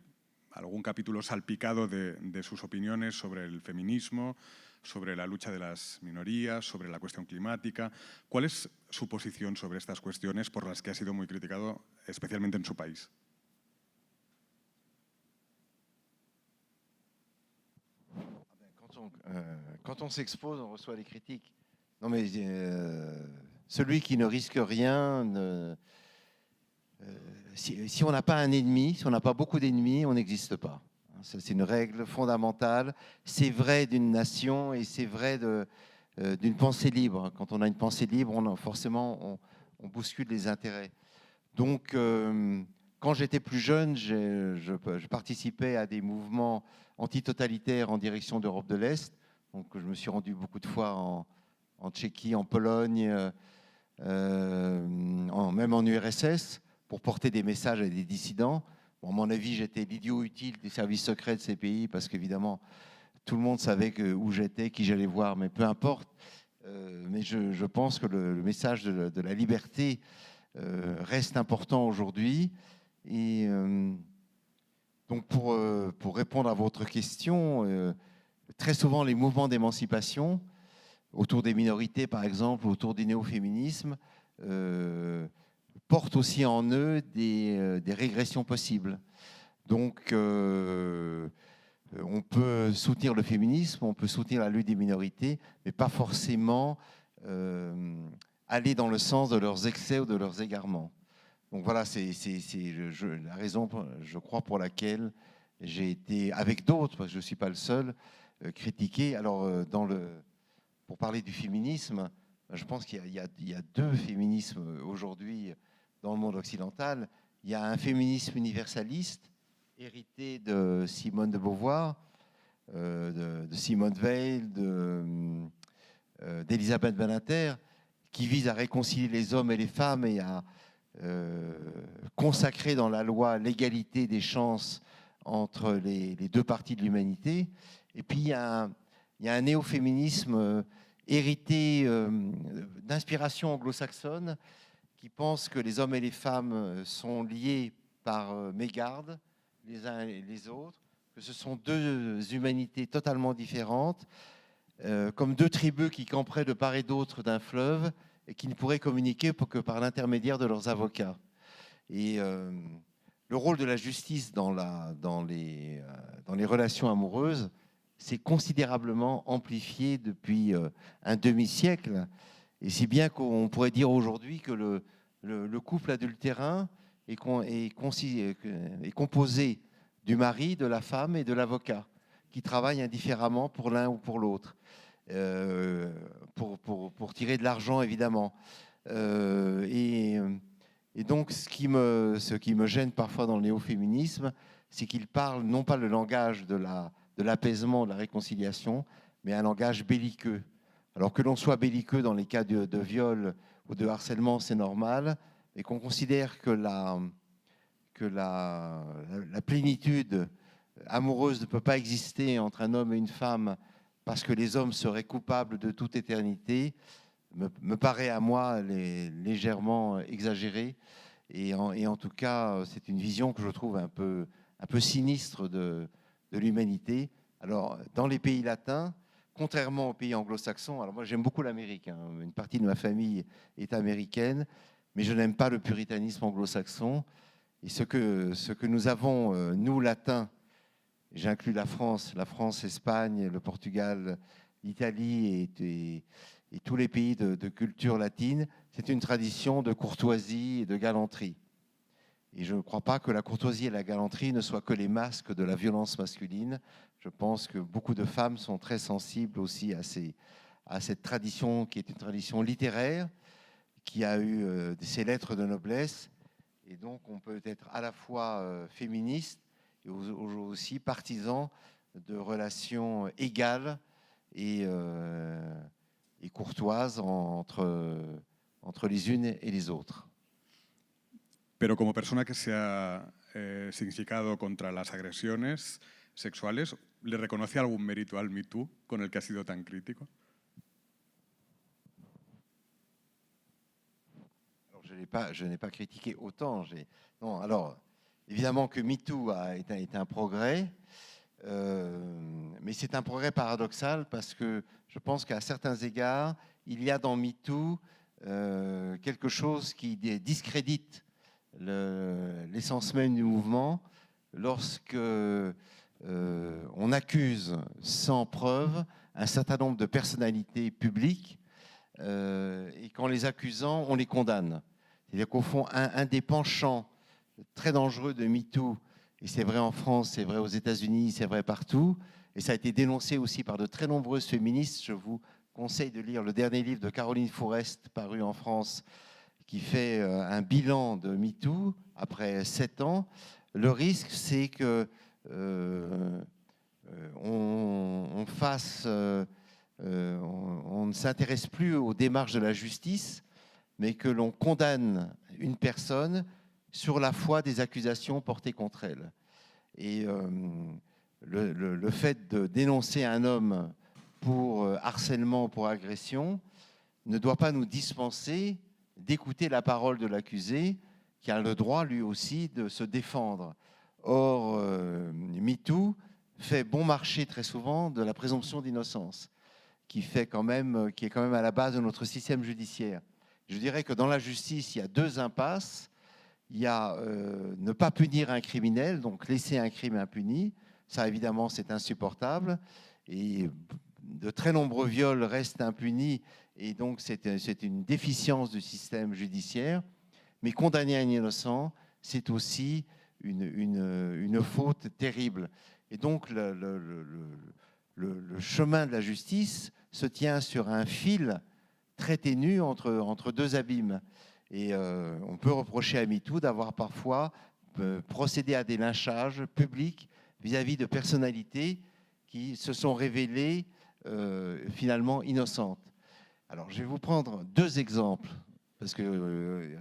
algún capítulo salpicado de sus opiniones sobre el feminismo, sobre la lucha de las minorías, sobre la cuestión climática. ¿Cuál es su posición sobre estas cuestiones por las que ha sido muy criticado, especialmente en su país? Quand on s'expose, on reçoit des critiques. Non, mais celui qui ne risque rien, si on n'a pas un ennemi, si on n'a pas beaucoup d'ennemis, on n'existe pas. C'est une règle fondamentale. C'est vrai d'une nation et c'est vrai d'une pensée libre. Quand on a une pensée libre, forcément, on bouscule les intérêts. Donc, quand j'étais plus jeune, je participais à des mouvements antitotalitaires en direction d'Europe de l'Est. Donc, je me suis rendu beaucoup de fois en Tchéquie, en Pologne, même en URSS, pour porter des messages à des dissidents. Bon, à mon avis, j'étais l'idiot utile des services secrets de ces pays, parce qu'évidemment, tout le monde savait où j'étais, qui j'allais voir, mais peu importe. Mais je pense que le message de la liberté reste important aujourd'hui. Et donc, pour répondre à votre question, très souvent, les mouvements d'émancipation, autour des minorités, par exemple, autour du néo-féminisme, portent aussi en eux des régressions possibles. Donc, on peut soutenir le féminisme, on peut soutenir la lutte des minorités, mais pas forcément aller dans le sens de leurs excès ou de leurs égarements. Donc voilà, c'est la raison, je crois, pour laquelle j'ai été, avec d'autres, parce que je ne suis pas le seul, critiqué. Alors, pour parler du féminisme, je pense qu'il y a deux féminismes aujourd'hui dans le monde occidental. Il y a un féminisme universaliste, hérité de Simone de Beauvoir, de Simone Veil, d'Elisabeth Badinter, qui vise à réconcilier les hommes et les femmes et à consacrer dans la loi l'égalité des chances entre les deux parties de l'humanité. Et puis il y a un néo-féminisme hérité d'inspiration anglo-saxonne qui pense que les hommes et les femmes sont liés par mégarde les uns et les autres, que ce sont deux humanités totalement différentes, comme deux tribus qui camperaient de part et d'autre d'un fleuve et qui ne pourraient communiquer que par l'intermédiaire de leurs avocats. Et le rôle de la justice dans les relations amoureuses s'est considérablement amplifié depuis un demi-siècle. Et si bien qu'on pourrait dire aujourd'hui que le couple adultérin est composé du mari, de la femme et de l'avocat, qui travaillent indifféremment pour l'un ou pour l'autre, pour tirer de l'argent, évidemment. Et donc, ce qui me gêne parfois dans le néo-féminisme, c'est qu'il parle non pas le langage de l'apaisement, de la réconciliation, mais un langage belliqueux. Alors que l'on soit belliqueux dans les cas de viol ou de harcèlement, c'est normal, et qu'on considère que la plénitude amoureuse ne peut pas exister entre un homme et une femme parce que les hommes seraient coupables de toute éternité, me paraît à moi légèrement exagéré. Et en tout cas, c'est une vision que je trouve un peu sinistre de l'humanité. Alors, dans les pays latins, contrairement aux pays anglo-saxons, alors moi j'aime beaucoup l'Amérique, hein, une partie de ma famille est américaine, mais je n'aime pas le puritanisme anglo-saxon. Et ce que nous avons, nous, latins, j'inclus la France, Espagne, le Portugal, l'Italie et tous les pays de culture latine, c'est une tradition de courtoisie et de galanterie. Et je ne crois pas que la courtoisie et la galanterie ne soient que les masques de la violence masculine. Je pense que beaucoup de femmes sont très sensibles aussi à cette tradition qui est une tradition littéraire, qui a eu ses lettres de noblesse. Et donc, on peut être à la fois féministe et aussi partisan de relations égales et courtoises entre les unes et les autres. Pero como persona que se ha significado contra las agresiones sexuales, ¿le reconoce algún mérito al Me Too con el que ha sido tan crítico? Alors, je n'ai pas critiqué autant. Non, alors, évidemment que MeToo est un progrès, mais c'est un progrès paradoxal parce que je pense qu'à certains égards, il y a dans MeToo quelque chose qui discrédite l'essence même du mouvement lorsque on accuse sans preuve un certain nombre de personnalités publiques et qu'en les accusant, on les condamne. C'est-à-dire qu'au fond, un des penchants très dangereux de MeToo, et c'est vrai en France, c'est vrai aux États-Unis, c'est vrai partout, et ça a été dénoncé aussi par de très nombreuses féministes. Je vous conseille de lire le dernier livre de Caroline Fourest, paru en France, qui fait un bilan de MeToo après 7 ans. Le risque, c'est que on ne s'intéresse plus aux démarches de la justice, mais que l'on condamne une personne sur la foi des accusations portées contre elle. Et le fait de dénoncer un homme pour harcèlement, pour agression, ne doit pas nous dispenser d'écouter la parole de l'accusé, qui a le droit, lui aussi, de se défendre. Or, MeToo fait bon marché très souvent de la présomption d'innocence, qui est quand même à la base de notre système judiciaire. Je dirais que dans la justice, il y a 2 impasses. Il y a ne pas punir un criminel, donc laisser un crime impuni. Ça, évidemment, c'est insupportable. Et de très nombreux viols restent impunis. Et donc, c'est une déficience du système judiciaire. Mais condamner un innocent, c'est aussi une faute terrible. Et donc, le chemin de la justice se tient sur un fil très ténu entre 2 abîmes. Et on peut reprocher à MeToo d'avoir parfois procédé à des lynchages publics vis-à-vis de personnalités qui se sont révélées finalement innocentes. Alors, je vais vous prendre 2 exemples, parce que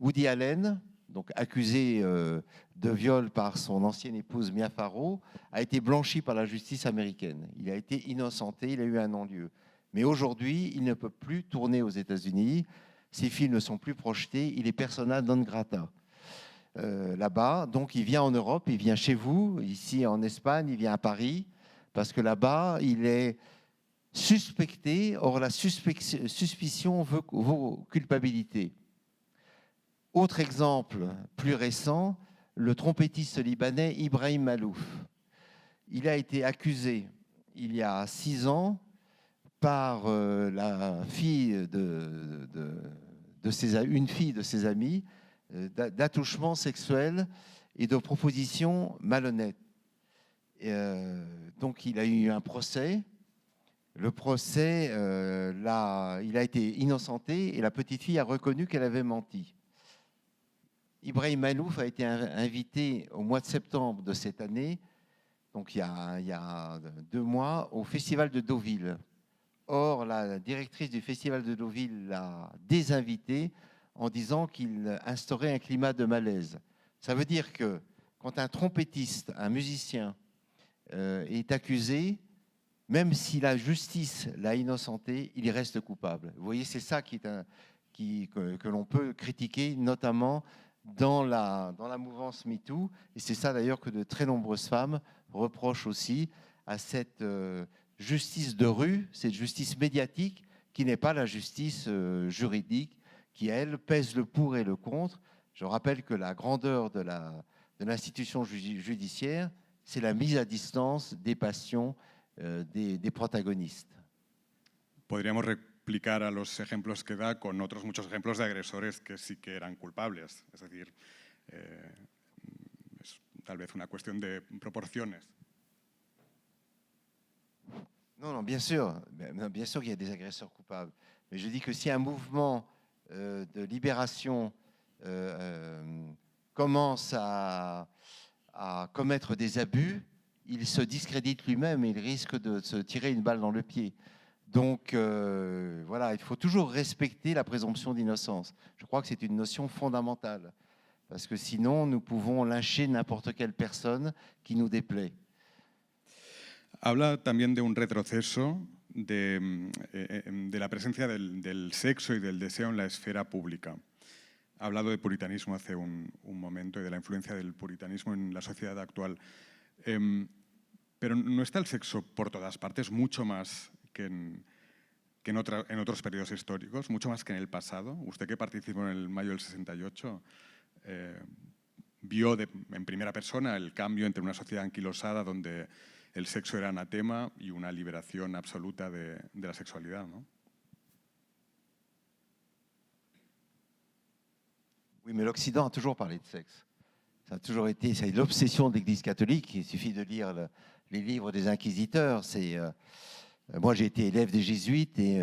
Woody Allen, donc accusé de viol par son ancienne épouse Mia Farrow, a été blanchi par la justice américaine. Il a été innocenté, il a eu un non-lieu. Mais aujourd'hui, il ne peut plus tourner aux États-Unis. Ses films ne sont plus projetés. Il est persona non grata là-bas. Donc, il vient en Europe, il vient chez vous, ici en Espagne, il vient à Paris, parce que là-bas, il est suspecté. Or, la suspicion vaut culpabilité. Autre exemple plus récent, le trompettiste libanais Ibrahim Malouf. Il a été accusé il y a 6 ans par la fille une fille de ses amis d'attouchement sexuel et de propositions malhonnêtes. Donc il a eu un procès. Le procès, il a été innocenté et la petite fille a reconnu qu'elle avait menti. Ibrahim Malouf a été invité au mois de septembre de cette année, donc il y a 2 mois, au Festival de Deauville. Or, la directrice du Festival de Deauville l'a désinvité en disant qu'il instaurait un climat de malaise. Ça veut dire que quand un trompettiste, un musicien est accusé, même si la justice l'a innocenté, il reste coupable. Vous voyez, c'est ça que l'on peut critiquer, notamment dans la mouvance MeToo. Et c'est ça d'ailleurs que de très nombreuses femmes reprochent aussi à cette justice de rue, cette justice médiatique, qui n'est pas la justice juridique, qui, elle, pèse le pour et le contre. Je rappelle que la grandeur de l'institution judiciaire, c'est la mise à distance des passions des protagonistes. Podríamos replicar a los ejemplos que da con otros muchos ejemplos de agresores que sí que eran culpables. Es decir, es tal vez una cuestión de proporciones. Non, bien sûr qu'il y a des agresseurs coupables. Mais je dis que si un mouvement de libération commence à commettre des abus, il se discrédite lui-même et il risque de se tirer une balle dans le pied. Donc voilà, il faut toujours respecter la présomption d'innocence. Je crois que c'est une notion fondamentale, parce que sinon nous pouvons lyncher n'importe quelle personne qui nous déplaît. Habla también de un retroceso de la presencia del sexo y del deseo en la esfera pública. Ha hablado de puritanismo hace un momento y de la influencia del puritanismo en la sociedad actual. Pero no está el sexo por todas partes, mucho más que en otros periodos históricos, mucho más que en el pasado. Usted, que participó en el mayo del 68, vio en primera persona el cambio entre una sociedad anquilosada donde el sexo era anatema y una liberación absoluta de la sexualidad, ¿no? Oui, mais l'Occident a toujours parlé de sexe. Ça a toujours été, c'est l'obsession de l'Église catholique. Il suffit de lire les livres des inquisiteurs. Moi, j'ai été élève des jésuites et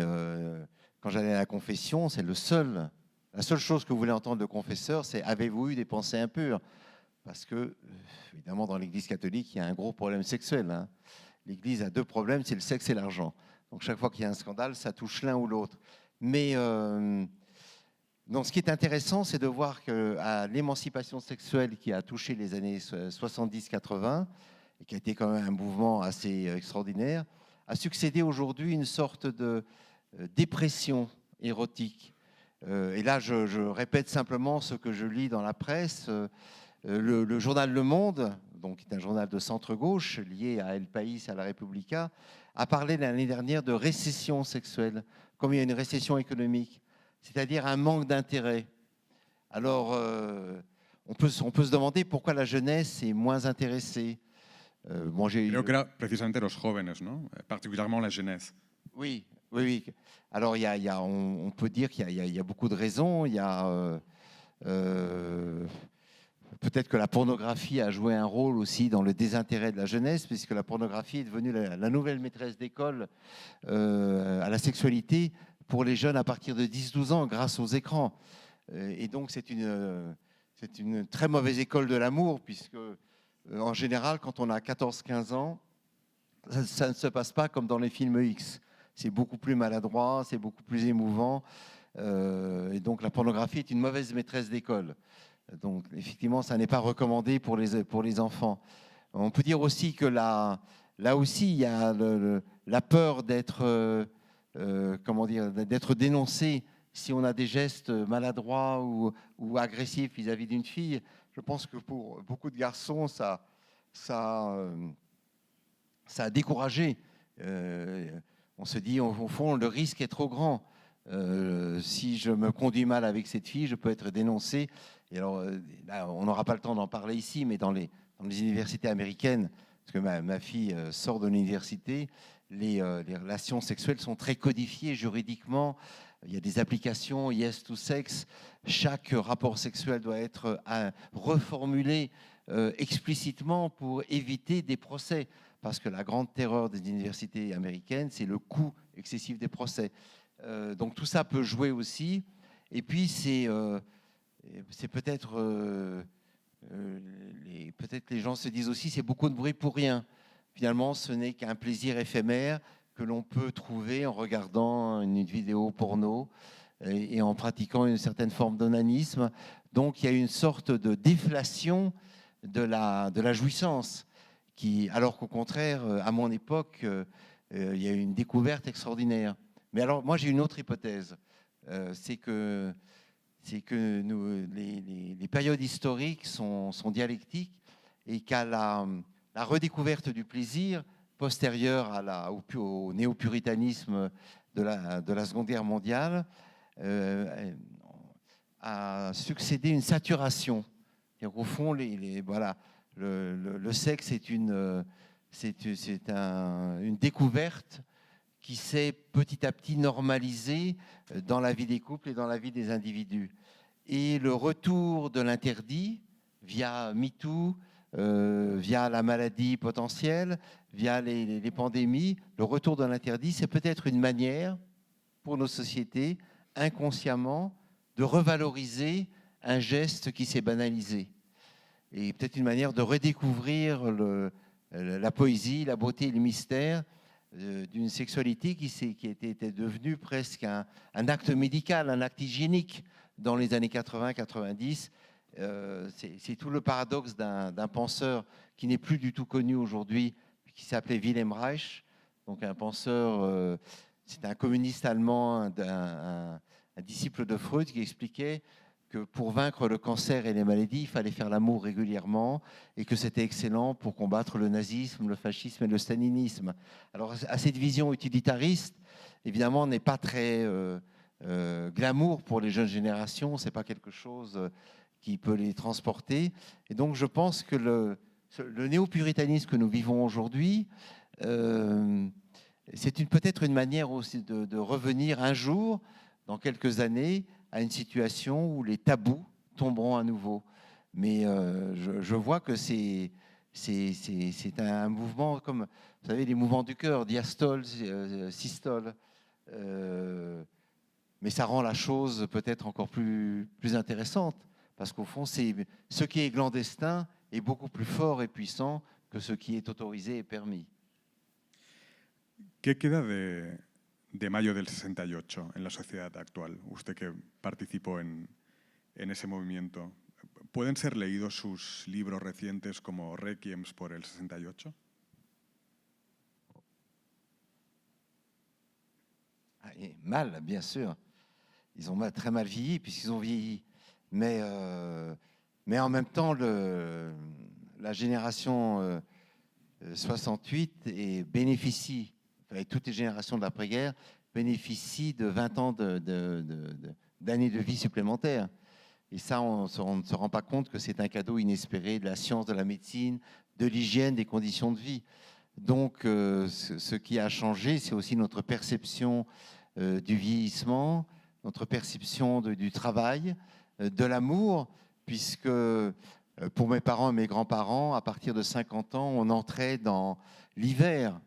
quand j'allais à la confession, la seule chose que voulait entendre le confesseur, c'est « Avez-vous eu des pensées impures ?» Parce que, évidemment, dans l'Église catholique, il y a un gros problème sexuel, hein. L'Église a deux problèmes, c'est le sexe et l'argent. Donc chaque fois qu'il y a un scandale, ça touche l'un ou l'autre. Mais donc, ce qui est intéressant, c'est de voir qu'à l'émancipation sexuelle qui a touché les années 70-80, et qui a été quand même un mouvement assez extraordinaire, a succédé aujourd'hui une sorte de dépression érotique. Et là, je répète simplement ce que je lis dans la presse. Le journal Le Monde, donc, qui est un journal de centre-gauche lié à El País, à la Repubblica, a parlé l'année dernière de récession sexuelle, comme il y a une récession économique, c'est-à-dire un manque d'intérêt. Alors, on peut se demander pourquoi la jeunesse est moins intéressée. Creo que era precisamente los jóvenes, ¿no? Particulièrement la jeunesse. Oui. Alors, on peut dire qu'il y a beaucoup de raisons. Il y a peut-être que la pornographie a joué un rôle aussi dans le désintérêt de la jeunesse, puisque la pornographie est devenue la nouvelle maîtresse d'école à la sexualité pour les jeunes à partir de 10-12 ans grâce aux écrans. Et donc, c'est une très mauvaise école de l'amour, puisque en général, quand on a 14-15 ans, ça ne se passe pas comme dans les films X. C'est beaucoup plus maladroit, c'est beaucoup plus émouvant. Et donc, la pornographie est une mauvaise maîtresse d'école. Donc, effectivement, ça n'est pas recommandé pour les enfants. On peut dire aussi que là aussi, il y a la peur d'être dénoncé si on a des gestes maladroits ou agressifs vis-à-vis d'une fille. Je pense que pour beaucoup de garçons, ça a découragé. On se dit, au fond, le risque est trop grand. Si je me conduis mal avec cette fille, je peux être dénoncé. Et alors, là, on n'aura pas le temps d'en parler ici, mais dans les universités américaines, parce que ma fille sort de l'université, les relations sexuelles sont très codifiées juridiquement. Il y a des applications Yes to Sex. Chaque rapport sexuel doit être reformulé explicitement pour éviter des procès. Parce que la grande terreur des universités américaines, c'est le coût excessif des procès. Donc tout ça peut jouer aussi. Et puis c'est peut-être les gens se disent aussi c'est beaucoup de bruit pour rien. Finalement, ce n'est qu'un plaisir éphémère que l'on peut trouver en regardant une vidéo porno et en pratiquant une certaine forme d'onanisme. Donc il y a une sorte de déflation de la jouissance, alors qu'au contraire, à mon époque, il y a eu une découverte extraordinaire. Mais alors, moi, j'ai une autre hypothèse. C'est que les périodes historiques sont dialectiques et qu'à la redécouverte du plaisir postérieure au néo-puritanisme de la Seconde Guerre mondiale, a succédé une saturation. Au fond, voilà, le sexe est une découverte qui s'est petit à petit normalisée dans la vie des couples et dans la vie des individus. Et le retour de l'interdit via MeToo, via la maladie potentielle, via les pandémies, le retour de l'interdit, c'est peut-être une manière pour nos sociétés, inconsciemment, de revaloriser un geste qui s'est banalisé. Et peut-être une manière de redécouvrir la poésie, la beauté et le mystère d'une sexualité qui était devenue presque un acte médical, un acte hygiénique dans les années 80-90. C'est tout le paradoxe d'un penseur qui n'est plus du tout connu aujourd'hui, qui s'appelait Wilhelm Reich, donc un penseur, c'est un communiste allemand, un disciple de Freud, qui expliquait que pour vaincre le cancer et les maladies, il fallait faire l'amour régulièrement et que c'était excellent pour combattre le nazisme, le fascisme et le stalinisme. Alors, à cette vision utilitariste, évidemment, n'est pas très glamour pour les jeunes générations, c'est pas quelque chose qui peut les transporter. Et donc, je pense que le néo-puritanisme que nous vivons aujourd'hui, c'est peut-être une manière aussi de revenir un jour, dans quelques années, à une situation où les tabous tomberont à nouveau. Mais je vois que c'est un mouvement comme, vous savez, les mouvements du cœur, diastole, systole. Mais ça rend la chose peut-être encore plus intéressante, parce qu'au fond, ce qui est clandestin est beaucoup plus fort et puissant que ce qui est autorisé et permis. ¿Qué queda de mayo del 68 en la sociedad actual? Usted que participó en ese movimiento. ¿Pueden ser leídos sus libros recientes como Requiems por el 68? Mal, bien sûr. Ils ont très mal vieilli, puisqu'ils ont vieilli. Mais en même temps, la génération 68 bénéficie, avec toutes les générations de l'après-guerre, bénéficie de 20 ans d'années de vie supplémentaires. Et ça, on ne se rend pas compte que c'est un cadeau inespéré de la science, de la médecine, de l'hygiène, des conditions de vie. Donc, ce qui a changé, c'est aussi notre perception du vieillissement, notre perception du travail, de l'amour, puisque pour mes parents et mes grands-parents, à partir de 50 ans, on entrait dans l'hiver.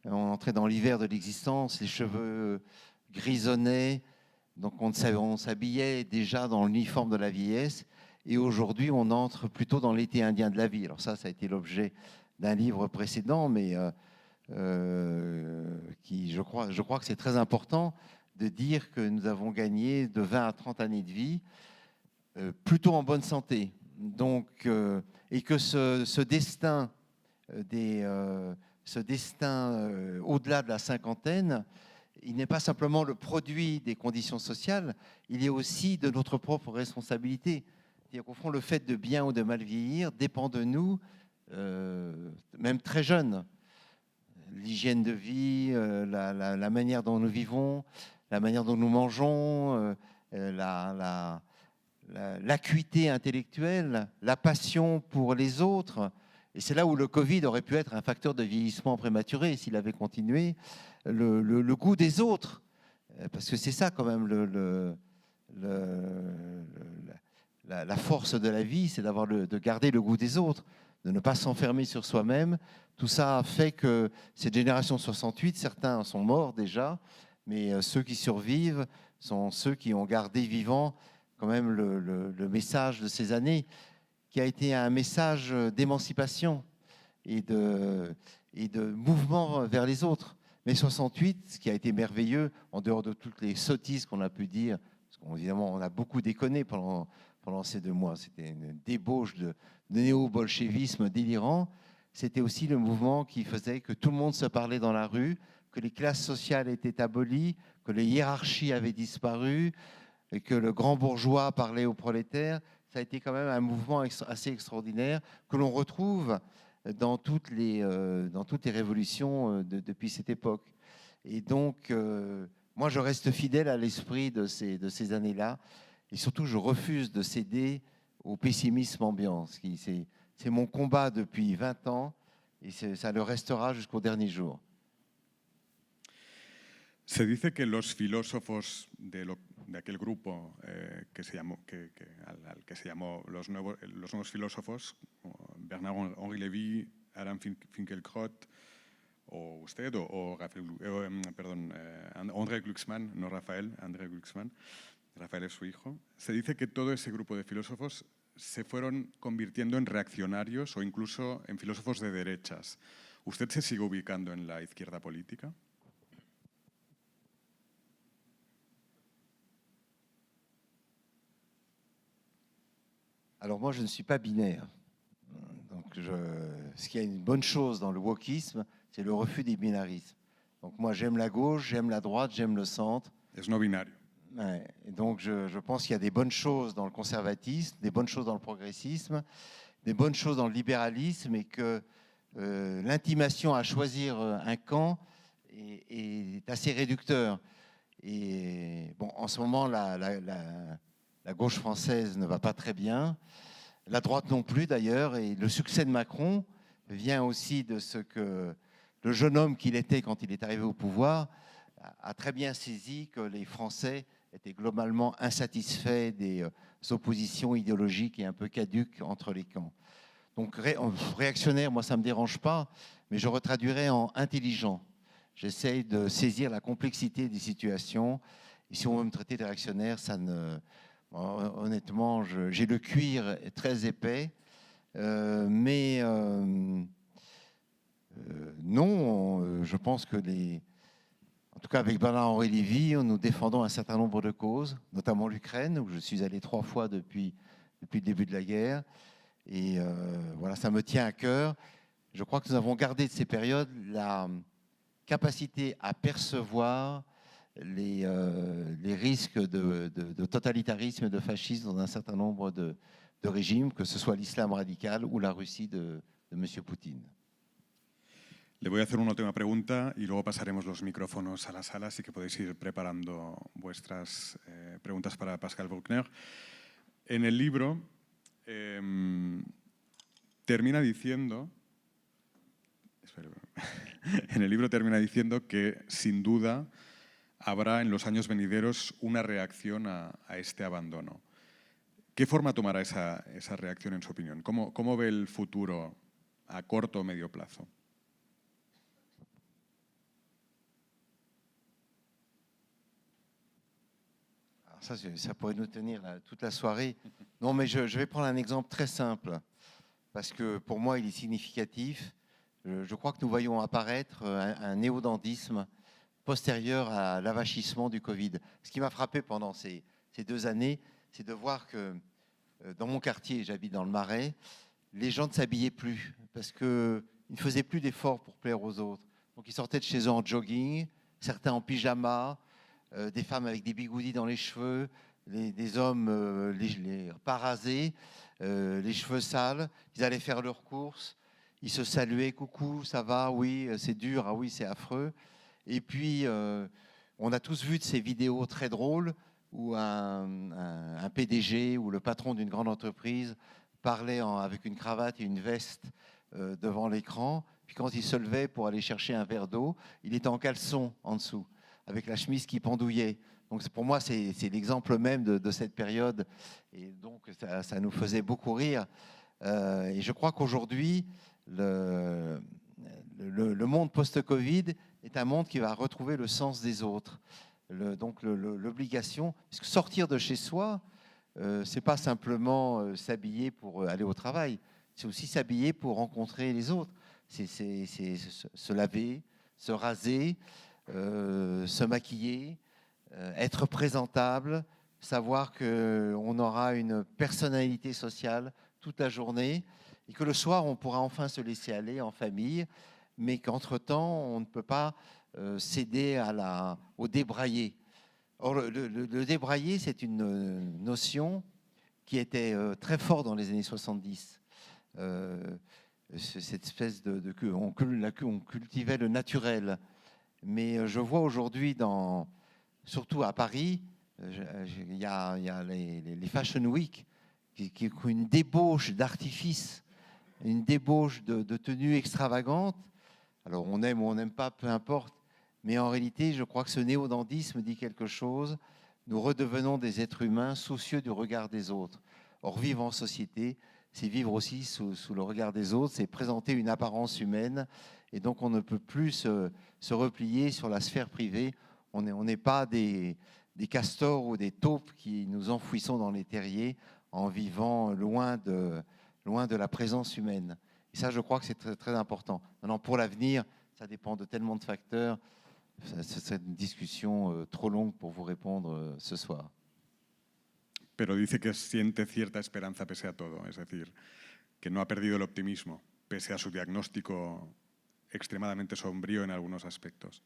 On entrait dans l'hiver de l'existence, les cheveux grisonnaient, donc on s'habillait déjà dans l'uniforme de la vieillesse. Et aujourd'hui, on entre plutôt dans l'été indien de la vie. Alors ça a été l'objet d'un livre précédent, mais je crois que c'est très important de dire que nous avons gagné de 20 à 30 années de vie, plutôt en bonne santé. Donc, et que ce destin au-delà de la cinquantaine, il n'est pas simplement le produit des conditions sociales, il est aussi de notre propre responsabilité. C'est-à-dire qu'au fond, le fait de bien ou de mal vieillir dépend de nous, même très jeunes. L'hygiène de vie, la manière dont nous vivons, la manière dont nous mangeons, l'acuité intellectuelle, la passion pour les autres. Et c'est là où le Covid aurait pu être un facteur de vieillissement prématuré s'il avait continué. Le goût des autres, parce que c'est ça quand même la force de la vie, c'est de garder le goût des autres, de ne pas s'enfermer sur soi-même. Tout ça a fait que cette génération 68, certains sont morts déjà, mais ceux qui survivent sont ceux qui ont gardé vivant quand même le message de ces années, qui a été un message d'émancipation et de mouvement vers les autres. Mais 68, ce qui a été merveilleux, en dehors de toutes les sottises qu'on a pu dire, parce qu'évidemment, on a beaucoup déconné pendant ces 2 mois, c'était une débauche de néo-bolchevisme délirant, c'était aussi le mouvement qui faisait que tout le monde se parlait dans la rue, que les classes sociales étaient abolies, que les hiérarchies avaient disparu, et que le grand bourgeois parlait aux prolétaires. Ça a été quand même un mouvement assez extraordinaire que l'on retrouve dans toutes les révolutions depuis cette époque. Et donc, moi, je reste fidèle à l'esprit de ces années-là. Et surtout, je refuse de céder au pessimisme ambiant. C'est mon combat depuis 20 ans et ça le restera jusqu'au dernier jour. Se dice que los filósofos de aquel grupo que se llamó, al que se llamó los nuevos filósofos, Bernard-Henri Lévy, Aram Finkielkraut, o usted, André Glucksmann, no Rafael, André Glucksmann, Rafael es su hijo, se dice que todo ese grupo de filósofos se fueron convirtiendo en reaccionarios o incluso en filósofos de derechas. ¿Usted se sigue ubicando en la izquierda política? Alors moi, je ne suis pas binaire. Donc ce qui est une bonne chose dans le wokisme, c'est le refus des binarismes. Donc moi, j'aime la gauche, j'aime la droite, j'aime le centre. Es no binario. Ouais, et donc je pense qu'il y a des bonnes choses dans le conservatisme, des bonnes choses dans le progressisme, des bonnes choses dans le libéralisme, et que l'intimation à choisir un camp est assez réducteur. Et bon, en ce moment, la gauche française ne va pas très bien, la droite non plus d'ailleurs, et le succès de Macron vient aussi de ce que le jeune homme qu'il était quand il est arrivé au pouvoir a très bien saisi que les Français étaient globalement insatisfaits des oppositions idéologiques et un peu caduques entre les camps. Donc réactionnaire, moi ça ne me dérange pas, mais je retraduirais en intelligent. J'essaye de saisir la complexité des situations, et si on veut me traiter de réactionnaire, ça ne... Honnêtement, j'ai le cuir très épais, mais non, je pense que en tout cas avec Bernard-Henri Lévy, nous défendons un certain nombre de causes, notamment l'Ukraine, où je suis allé 3 fois depuis le début de la guerre, et voilà, ça me tient à cœur. Je crois que nous avons gardé de ces périodes la capacité à percevoir les risques de totalitarisme et de fascisme dans un certain nombre de régimes, que ce soit l'islam radical ou la Russie de M. Poutine. Le voy a hacer una última pregunta y luego pasaremos los micrófonos a la sala, así que podéis ir preparando vuestras preguntas para Pascal Bruckner. En el libro termina diciendo que sin duda habrá en los años venideros una reacción a este abandono. ¿Qué forma tomará esa reacción en su opinión? ¿Cómo ve el futuro a corto o medio plazo? Ça pourrait nous tenir toute la soirée. Non, mais je vais prendre un exemple très simple, parce que pour moi, il est significatif. Je crois que nous voyons apparaître un néo-dandisme postérieur à l'avachissement du Covid. Ce qui m'a frappé pendant ces 2 années, c'est de voir que dans mon quartier, j'habite dans le Marais, les gens ne s'habillaient plus, parce qu'ils ne faisaient plus d'efforts pour plaire aux autres. Donc ils sortaient de chez eux en jogging, certains en pyjama, des femmes avec des bigoudis dans les cheveux, des hommes pas rasés, les cheveux sales. Ils allaient faire leurs courses, ils se saluaient, coucou, ça va, oui, c'est dur, ah oui, c'est affreux. Et puis, on a tous vu de ces vidéos très drôles où un PDG ou le patron d'une grande entreprise parlait avec une cravate et une veste devant l'écran. Puis quand il se levait pour aller chercher un verre d'eau, il était en caleçon en dessous, avec la chemise qui pendouillait. Donc pour moi, c'est l'exemple même de cette période. Et donc ça nous faisait beaucoup rire. Et je crois qu'aujourd'hui, le monde post-Covid est un monde qui va retrouver le sens des autres. Donc l'obligation, parce que sortir de chez soi, c'est pas simplement s'habiller pour aller au travail, c'est aussi s'habiller pour rencontrer les autres. C'est se laver, se raser, se maquiller, être présentable, savoir qu'on aura une personnalité sociale toute la journée et que le soir, on pourra enfin se laisser aller en famille, mais qu'entre-temps, on ne peut pas céder au débraillé. Or, le débraillé, c'est une notion qui était très forte dans les années 70. Cette espèce on cultivait le naturel. Mais je vois aujourd'hui, surtout à Paris, Il y a les Fashion Week qui ont une débauche d'artifice, une débauche de tenues extravagantes. Alors on aime ou on n'aime pas, peu importe. Mais en réalité, je crois que ce néo-dandisme dit quelque chose. Nous redevenons des êtres humains soucieux du regard des autres. Or, vivre en société, c'est vivre aussi sous le regard des autres, c'est présenter une apparence humaine. Et donc, on ne peut plus se replier sur la sphère privée. On n'est pas des castors ou des taupes qui nous enfouissons dans les terriers en vivant loin de la présence humaine. Et ça, je crois que c'est très, très important. Maintenant, pour l'avenir, ça dépend de tellement de facteurs. C'est une discussion trop longue pour vous répondre ce soir. Pero dice que siente cierta esperanza pese a todo, es decir, que no ha perdido el optimismo, pese a su diagnóstico extremadamente sombrío en algunos aspectos.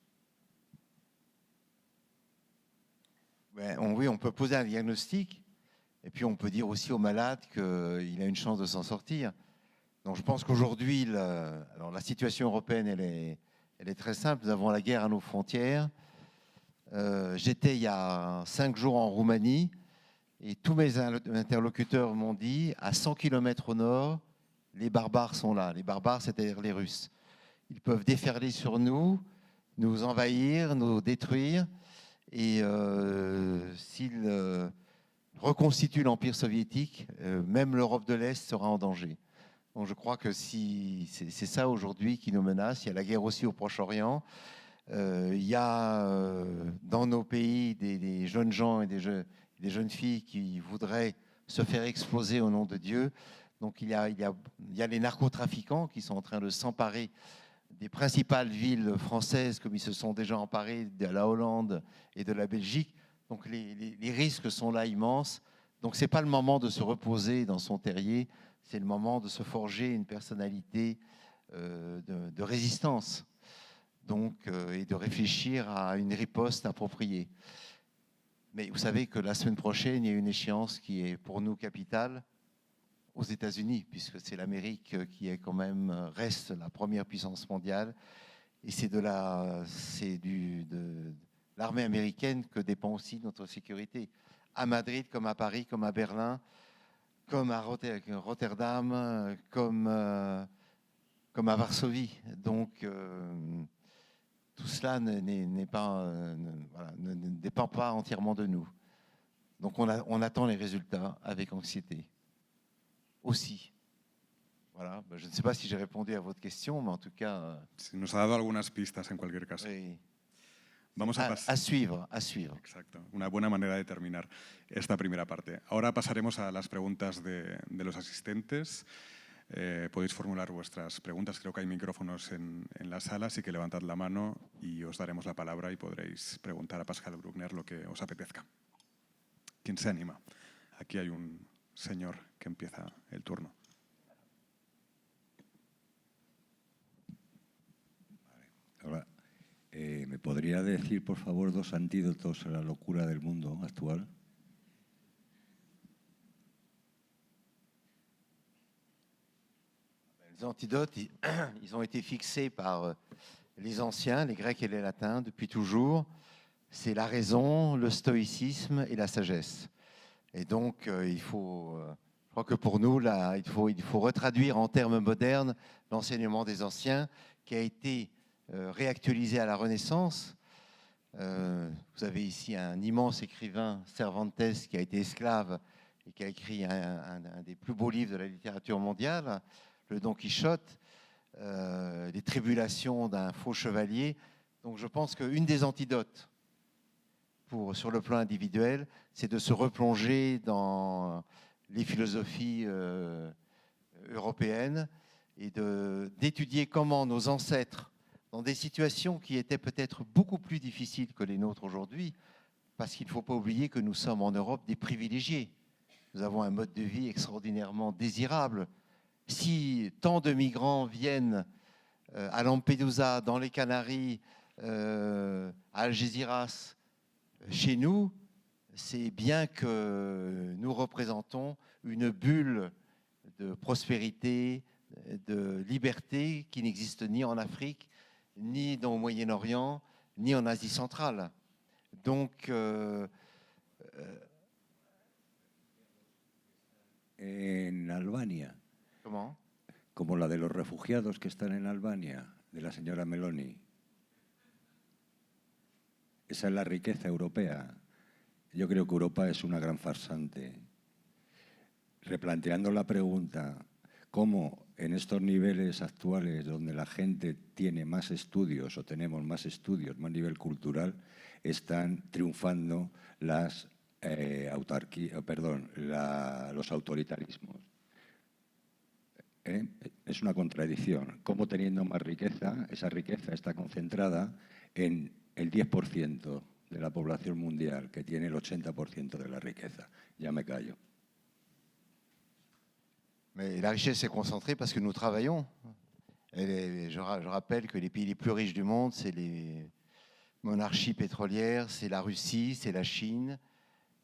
Oui, on peut poser un diagnostic, et puis on peut dire aussi au malade qu'il a une chance de s'en sortir. Donc je pense qu'aujourd'hui, la situation européenne, elle est très simple. Nous avons la guerre à nos frontières. J'étais il y a 5 jours en Roumanie, et tous mes interlocuteurs m'ont dit, à 100 km au nord, les barbares sont là. Les barbares, c'est-à-dire les Russes. Ils peuvent déferler sur nous, nous envahir, nous détruire. Et s'ils reconstituent l'Empire soviétique, même l'Europe de l'Est sera en danger. Donc je crois que c'est ça aujourd'hui qui nous menace. Il y a la guerre aussi au Proche-Orient. Il y a dans nos pays des jeunes gens et des jeunes filles qui voudraient se faire exploser au nom de Dieu. Donc il y a les narcotrafiquants qui sont en train de s'emparer des principales villes françaises, comme ils se sont déjà emparés de la Hollande et de la Belgique. Donc les risques sont là immenses. Donc ce n'est pas le moment de se reposer dans son terrier, c'est le moment de se forger une personnalité de résistance, donc, et de réfléchir à une riposte appropriée. Mais vous savez que la semaine prochaine, il y a une échéance qui est pour nous capitale aux États-Unis, puisque c'est l'Amérique qui est quand même reste la première puissance mondiale, et c'est de l'armée américaine que dépend aussi notre sécurité. À Madrid, comme à Paris, comme à Berlin, comme à Rotterdam, comme à Varsovie. Donc tout cela ne dépend pas entièrement de nous. Donc on attend les résultats avec anxiété aussi. Voilà, je ne sais pas si j'ai répondu à votre question, mais en tout cas... Si nos ha dado algunas pistas en cualquier caso. Oui. Vamos a pasar. À suivre, à suivre. Exacto, una buena manera de terminar esta primera parte. Ahora pasaremos a las preguntas de los asistentes. Podéis formular vuestras preguntas, creo que hay micrófonos en la sala, así que levantad la mano y os daremos la palabra y podréis preguntar a Pascal Bruckner lo que os apetezca. ¿Quién se anima? Aquí hay un señor que empieza el turno. Hola. ¿Me podría decir, por favor, 2 antídotos a la locura del mundo actual? Les antidotes, ils ont été fixés par les anciens, les Grecs et les Latins, depuis toujours. C'est la raison, le stoïcisme et la sagesse. Et donc, je crois que pour nous, là, il faut retraduire en termes modernes l'enseignement des anciens qui a été réactualisé à la Renaissance. Vous avez ici un immense écrivain, Cervantes, qui a été esclave et qui a écrit un des plus beaux livres de la littérature mondiale, le Don Quichotte, les tribulations d'un faux chevalier. Donc je pense qu'une des antidotes sur le plan individuel, c'est de se replonger dans les philosophies européennes et d'étudier comment nos ancêtres, dans des situations qui étaient peut-être beaucoup plus difficiles que les nôtres aujourd'hui, parce qu'il ne faut pas oublier que nous sommes en Europe des privilégiés. Nous avons un mode de vie extraordinairement désirable. Si tant de migrants viennent à Lampedusa, dans les Canaries, à Algeciras, chez nous, c'est bien que nous représentons une bulle de prospérité, de liberté qui n'existe ni en Afrique, ni dans le Moyen-Orient, ni en Asie centrale. Donc, En Albania, Comment? como la de los refugiados que están en Albania, de la señora Meloni. Esa es la riqueza europea. Yo creo que Europa es una gran farsante. Replanteando la pregunta, ¿cómo en estos niveles actuales donde la gente tiene más estudios o tenemos más estudios, más nivel cultural, están triunfando los autoritarismos? Es una contradicción. ¿Cómo teniendo más riqueza, esa riqueza está concentrada en el 10% de la población mundial, que tiene el 80% de la riqueza? Ya me callo. Mais la richesse est concentrée parce que nous travaillons. Je rappelle que les pays les plus riches du monde, c'est les monarchies pétrolières, c'est la Russie, c'est la Chine.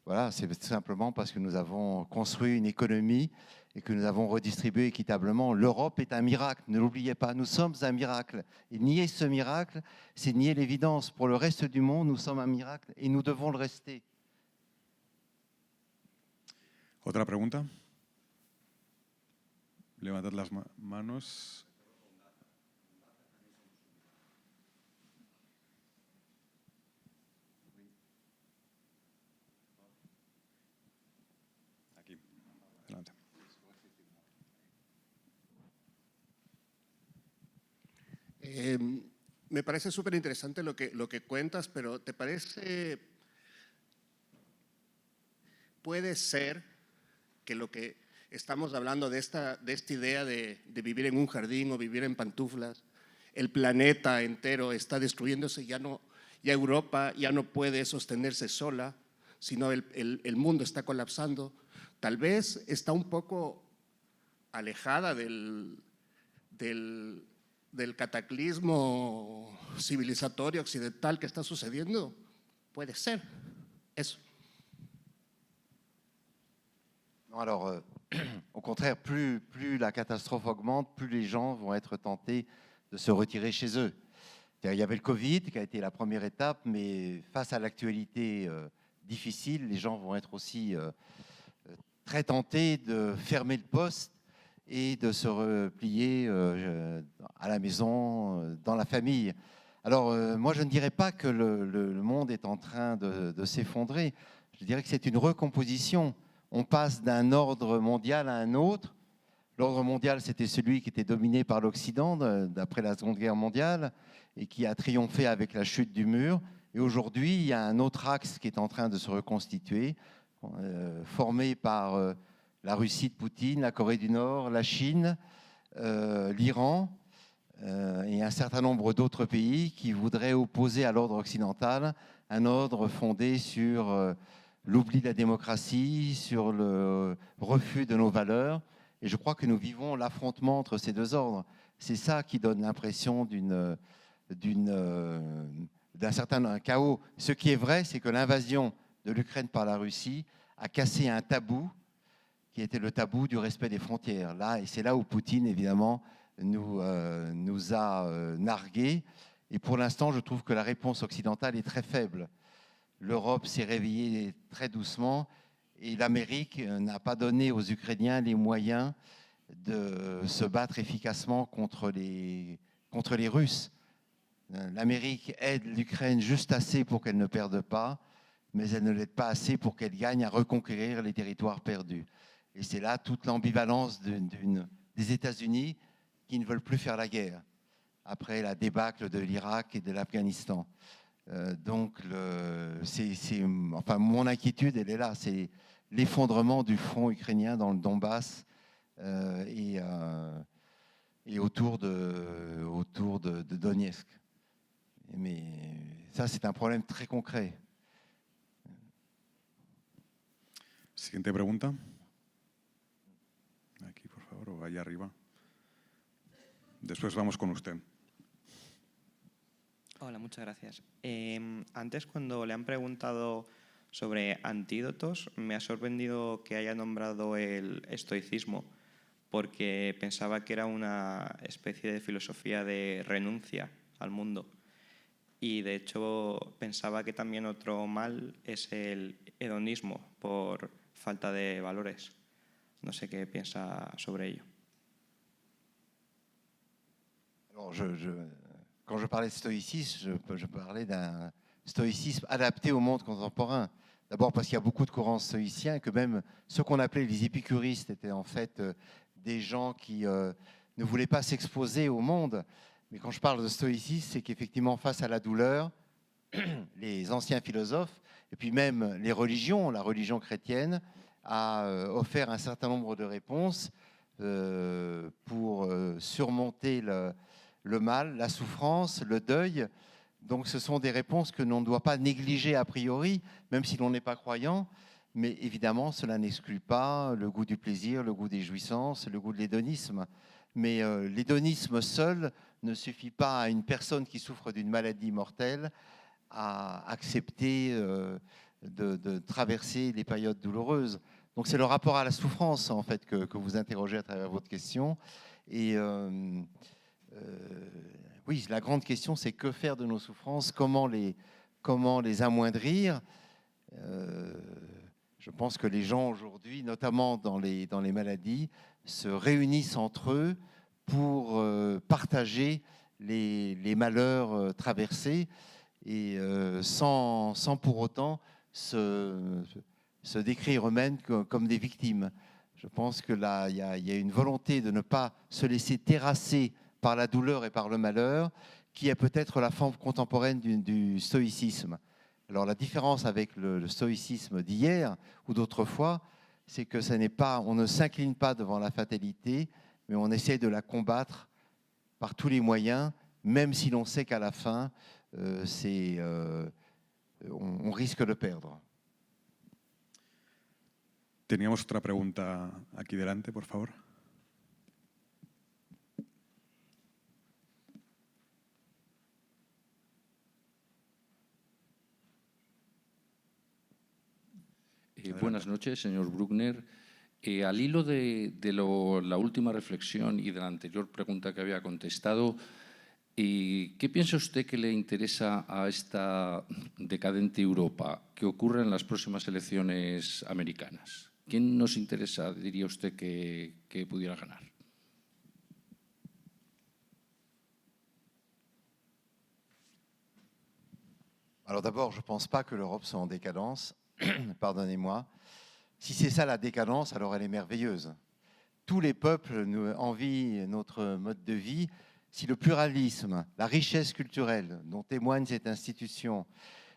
Voilà, c'est tout simplement parce que nous avons construit une économie et que nous avons redistribué équitablement. L'Europe est un miracle, ne l'oubliez pas, nous sommes un miracle. Et nier ce miracle, c'est nier l'évidence. Pour le reste du monde, nous sommes un miracle et nous devons le rester. ¿Otra pregunta? Levantad las manos. Aquí. Adelante. Me parece súper interesante lo que cuentas, pero ¿te parece, puede ser que lo que estamos hablando de esta idea de vivir en un jardín o vivir en pantuflas, el planeta entero está destruyéndose, ya Europa ya no puede sostenerse sola, sino el mundo está colapsando? Tal vez está un poco alejada del cataclismo civilizatorio occidental que está sucediendo. Puede ser eso. Non, alors, au contraire, plus la catastrophe augmente, plus les gens vont être tentés de se retirer chez eux. Il y avait le Covid qui a été la première étape, mais face à l'actualité difficile, les gens vont être aussi très tentés de fermer le poste et de se replier à la maison, dans la famille. Alors, moi, je ne dirais pas que le monde est en train de s'effondrer. Je dirais que c'est une recomposition. On passe d'un ordre mondial à un autre. L'ordre mondial, c'était celui qui était dominé par l'Occident d'après la Seconde Guerre mondiale et qui a triomphé avec la chute du mur. Et aujourd'hui, il y a un autre axe qui est en train de se reconstituer, formé par la Russie de Poutine, la Corée du Nord, la Chine, l'Iran et un certain nombre d'autres pays qui voudraient opposer à l'ordre occidental un ordre fondé sur l'oubli de la démocratie, sur le refus de nos valeurs. Et je crois que nous vivons l'affrontement entre ces deux ordres. C'est ça qui donne l'impression d'un certain chaos. Ce qui est vrai, c'est que l'invasion de l'Ukraine par la Russie a cassé un tabou qui était le tabou du respect des frontières. Là, et c'est là où Poutine, évidemment, nous a nargués. Et pour l'instant, je trouve que la réponse occidentale est très faible. L'Europe s'est réveillée très doucement et l'Amérique n'a pas donné aux Ukrainiens les moyens de se battre efficacement contre les Russes. L'Amérique aide l'Ukraine juste assez pour qu'elle ne perde pas, mais elle ne l'aide pas assez pour qu'elle gagne à reconquérir les territoires perdus. Et c'est là toute l'ambivalence des États-Unis qui ne veulent plus faire la guerre après la débâcle de l'Irak et de l'Afghanistan. Donc, enfin, mon inquiétude, elle est là, c'est l'effondrement du front ukrainien dans le Donbass et autour de Donetsk. Mais ça, c'est un problème très concret. Siguiente pregunta. Aquí, por favor, o allá arriba. Después vamos con usted. Hola, muchas gracias. Antes, cuando le han preguntado sobre antídotos, me ha sorprendido que haya nombrado el estoicismo, porque pensaba que era una especie de filosofía de renuncia al mundo. Y de hecho pensaba que también otro mal es el hedonismo por falta de valores. No sé qué piensa sobre ello. Alors, quand je parlais de stoïcisme, je parlais d'un stoïcisme adapté au monde contemporain. D'abord parce qu'il y a beaucoup de courants stoïciens et que même ceux qu'on appelait les épicuristes étaient en fait des gens qui ne voulaient pas s'exposer au monde. Mais quand je parle de stoïcisme, c'est qu'effectivement, face à la douleur, les anciens philosophes, et puis même les religions, la religion chrétienne, a offert un certain nombre de réponses pour surmonter le mal, la souffrance, le deuil. Donc ce sont des réponses que l'on ne doit pas négliger a priori, même si l'on n'est pas croyant. Mais évidemment, cela n'exclut pas le goût du plaisir, le goût des jouissances, le goût de l'hédonisme. Mais l'hédonisme seul ne suffit pas à une personne qui souffre d'une maladie mortelle à accepter de traverser les périodes douloureuses. Donc c'est le rapport à la souffrance en fait que vous interrogez à travers votre question. Et oui, la grande question c'est que faire de nos souffrances, comment les amoindrir. Je pense que les gens aujourd'hui, notamment dans les maladies, se réunissent entre eux pour partager les malheurs traversés et sans pour autant se décrire eux-mêmes comme des victimes. Je pense que là, il y a une volonté de ne pas se laisser terrasser par la douleur et par le malheur, qui est peut-être la forme contemporaine du stoïcisme. Alors la différence avec le stoïcisme d'hier ou d'autrefois, c'est que on ne s'incline pas devant la fatalité, mais on essaie de la combattre par tous les moyens, même si l'on sait qu'à la fin, on risque de perdre. Teníamos otra pregunta aquí delante, por favor. Buenas noches, señor Bruckner. Al hilo de la última reflexión y de la anterior pregunta que había contestado, ¿qué piensa usted que le interesa a esta decadente Europa que ocurra en las próximas elecciones americanas? ¿Quién nos interesa, diría usted, que pudiera ganar? Alors d'abord, je ne pense pas que l'Europe soit en décadence. Pardonnez-moi. Si c'est ça la décadence, alors elle est merveilleuse. Tous les peuples envient notre mode de vie. Si le pluralisme, la richesse culturelle dont témoigne cette institution,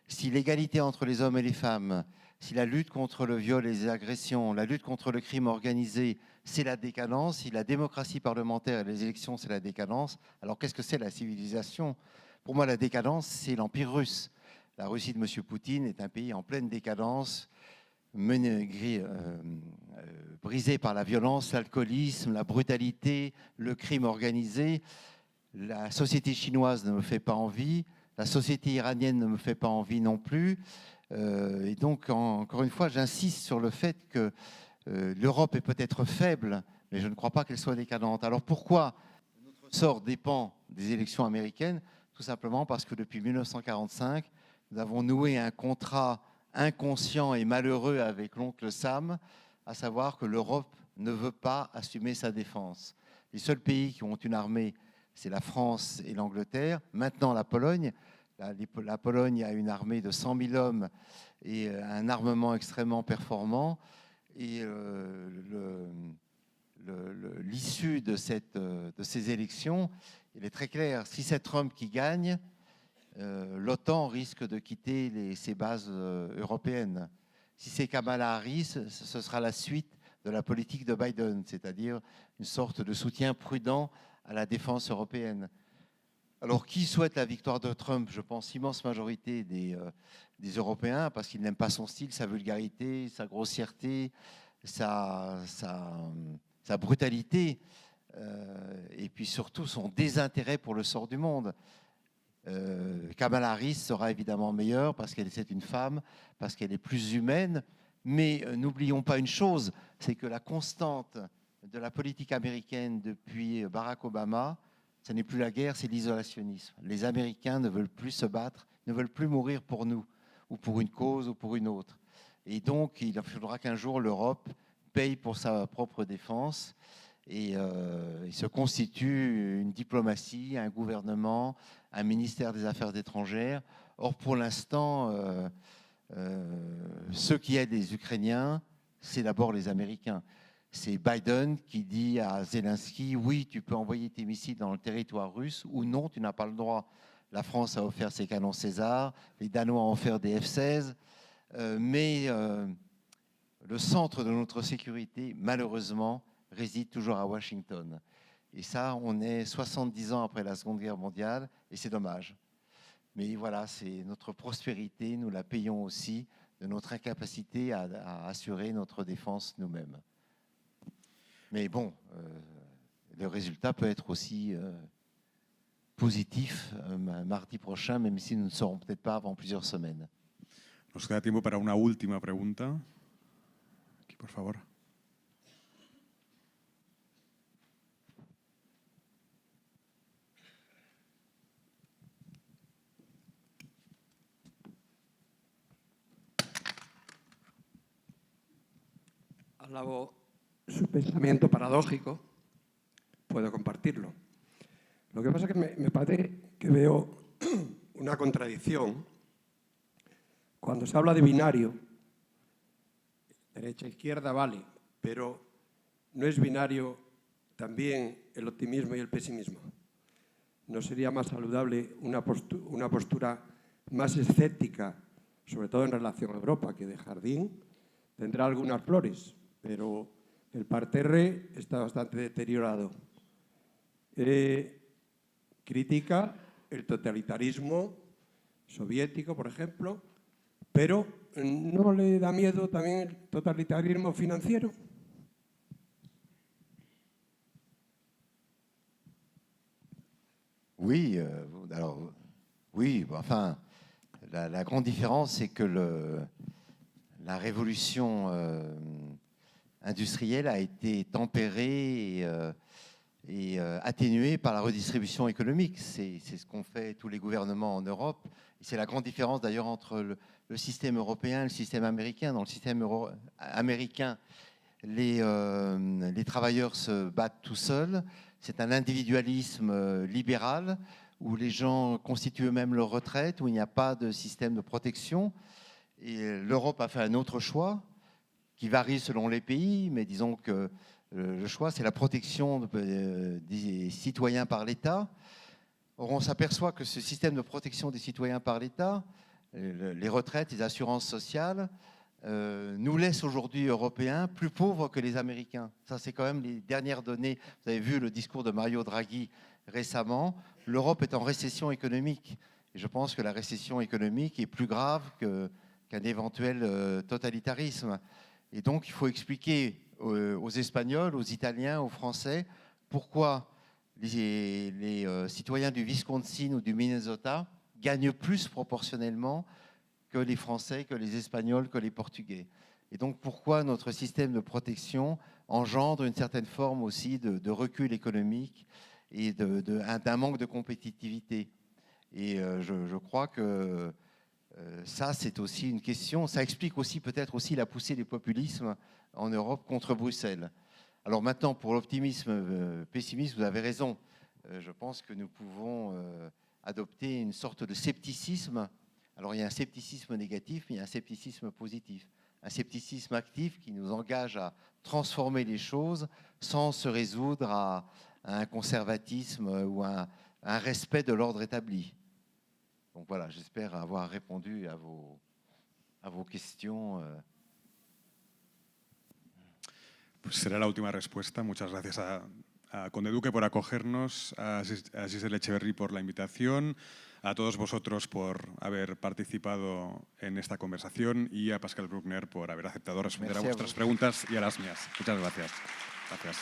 si l'égalité entre les hommes et les femmes, si la lutte contre le viol et les agressions, la lutte contre le crime organisé, c'est la décadence, si la démocratie parlementaire et les élections, c'est la décadence, alors qu'est-ce que c'est la civilisation? Pour moi, la décadence, c'est l'Empire russe. La Russie de M. Poutine est un pays en pleine décadence, brisé par la violence, l'alcoolisme, la brutalité, le crime organisé. La société chinoise ne me fait pas envie, la société iranienne ne me fait pas envie non plus. Et donc, encore une fois, j'insiste sur le fait que l'Europe est peut-être faible, mais je ne crois pas qu'elle soit décadente. Alors pourquoi notre sort dépend des élections américaines? Tout simplement parce que depuis 1945, nous avons noué un contrat inconscient et malheureux avec l'oncle Sam, à savoir que l'Europe ne veut pas assumer sa défense. Les seuls pays qui ont une armée, c'est la France et l'Angleterre. Maintenant, la Pologne. La Pologne a une armée de 100 000 hommes et un armement extrêmement performant. Et l'issue de ces élections, elle est très claire. Si c'est Trump qui gagne, l'OTAN risque de quitter ses bases européennes. Si c'est Kamala Harris, ce sera la suite de la politique de Biden, c'est-à-dire une sorte de soutien prudent à la défense européenne. Alors, qui souhaite la victoire de Trump? Je pense immense majorité des Européens, parce qu'ils n'aiment pas son style, sa vulgarité, sa grossièreté, sa brutalité, et puis surtout son désintérêt pour le sort du monde. Kamala Harris sera évidemment meilleure parce qu'elle est une femme, parce qu'elle est plus humaine, mais n'oublions pas une chose, c'est que la constante de la politique américaine depuis Barack Obama, ce n'est plus la guerre, c'est l'isolationnisme. Les Américains ne veulent plus se battre, ne veulent plus mourir pour nous, ou pour une cause, ou pour une autre. Et donc, il faudra qu'un jour l'Europe paye pour sa propre défense et il se constitue une diplomatie, un gouvernement, un ministère des Affaires étrangères. Or, pour l'instant, ceux qui aident les Ukrainiens, c'est d'abord les Américains. C'est Biden qui dit à Zelensky, oui, tu peux envoyer tes missiles dans le territoire russe, ou non, tu n'as pas le droit. La France a offert ses canons César, les Danois ont offert des F-16, mais le centre de notre sécurité, malheureusement, réside toujours à Washington. Et ça, on est 70 ans après la Seconde Guerre mondiale, et c'est dommage. Mais voilà, c'est notre prospérité, nous la payons aussi de notre incapacité à assurer notre défense nous-mêmes. Mais bon, le résultat peut être aussi positif mardi prochain, même si nous ne saurons peut-être pas avant plusieurs semaines. Nos queda tiempo para una última pregunta. Aquí, por favor. Alabo su pensamiento paradójico, puedo compartirlo. Lo que pasa es que me parece que veo una contradicción. Cuando se habla de binario, derecha-izquierda vale, pero no es binario también el optimismo y el pesimismo. ¿No sería más saludable una postura más escéptica, sobre todo en relación a Europa, que de jardín? Tendrá algunas flores, pero el parterre está bastante deteriorado. Critica el totalitarismo soviético, por ejemplo, pero ¿no le da miedo también el totalitarismo financiero? Oui, alors, oui, enfin, la grande différence, c'est que la révolution industrielle a été tempérée et atténuée par la redistribution économique. C'est ce qu'ont fait tous les gouvernements en Europe. C'est la grande différence d'ailleurs entre le système européen et le système américain. Dans le système américain, les travailleurs se battent tout seuls. C'est un individualisme libéral où les gens constituent eux-mêmes leur retraite, où il n'y a pas de système de protection. Et l'Europe a fait un autre choix qui varie selon les pays, mais disons que le choix, c'est la protection des citoyens par l'État. Or, on s'aperçoit que ce système de protection des citoyens par l'État, les retraites, les assurances sociales, nous laisse aujourd'hui, Européens, plus pauvres que les Américains. Ça, c'est quand même les dernières données. Vous avez vu le discours de Mario Draghi récemment. L'Europe est en récession économique. Et je pense que la récession économique est plus grave qu'un éventuel totalitarisme. Et donc, il faut expliquer aux Espagnols, aux Italiens, aux Français, pourquoi les citoyens du Wisconsin ou du Minnesota gagnent plus proportionnellement que les Français, que les Espagnols, que les Portugais. Et donc, pourquoi notre système de protection engendre une certaine forme aussi de recul économique et d'un manque de compétitivité. Et je crois que ça, c'est aussi une question. Ça explique aussi peut-être aussi la poussée des populismes en Europe contre Bruxelles. Alors maintenant, pour l'optimisme, pessimisme, vous avez raison. Je pense que nous pouvons adopter une sorte de scepticisme. Alors il y a un scepticisme négatif, mais il y a un scepticisme positif. Un scepticisme actif qui nous engage à transformer les choses sans se résoudre à un conservatisme ou à un respect de l'ordre établi. Donc voilà, j'espère avoir répondu à vos questions. Pues será la última respuesta. Muchas gracias a Conde Duque por acogernos, a Giselle Echeverry por la invitación, a todos vosotros por haber participado en esta conversación y a Pascal Bruckner por haber aceptado responder a vuestras preguntas y a las mías. Muchas gracias. Gracias.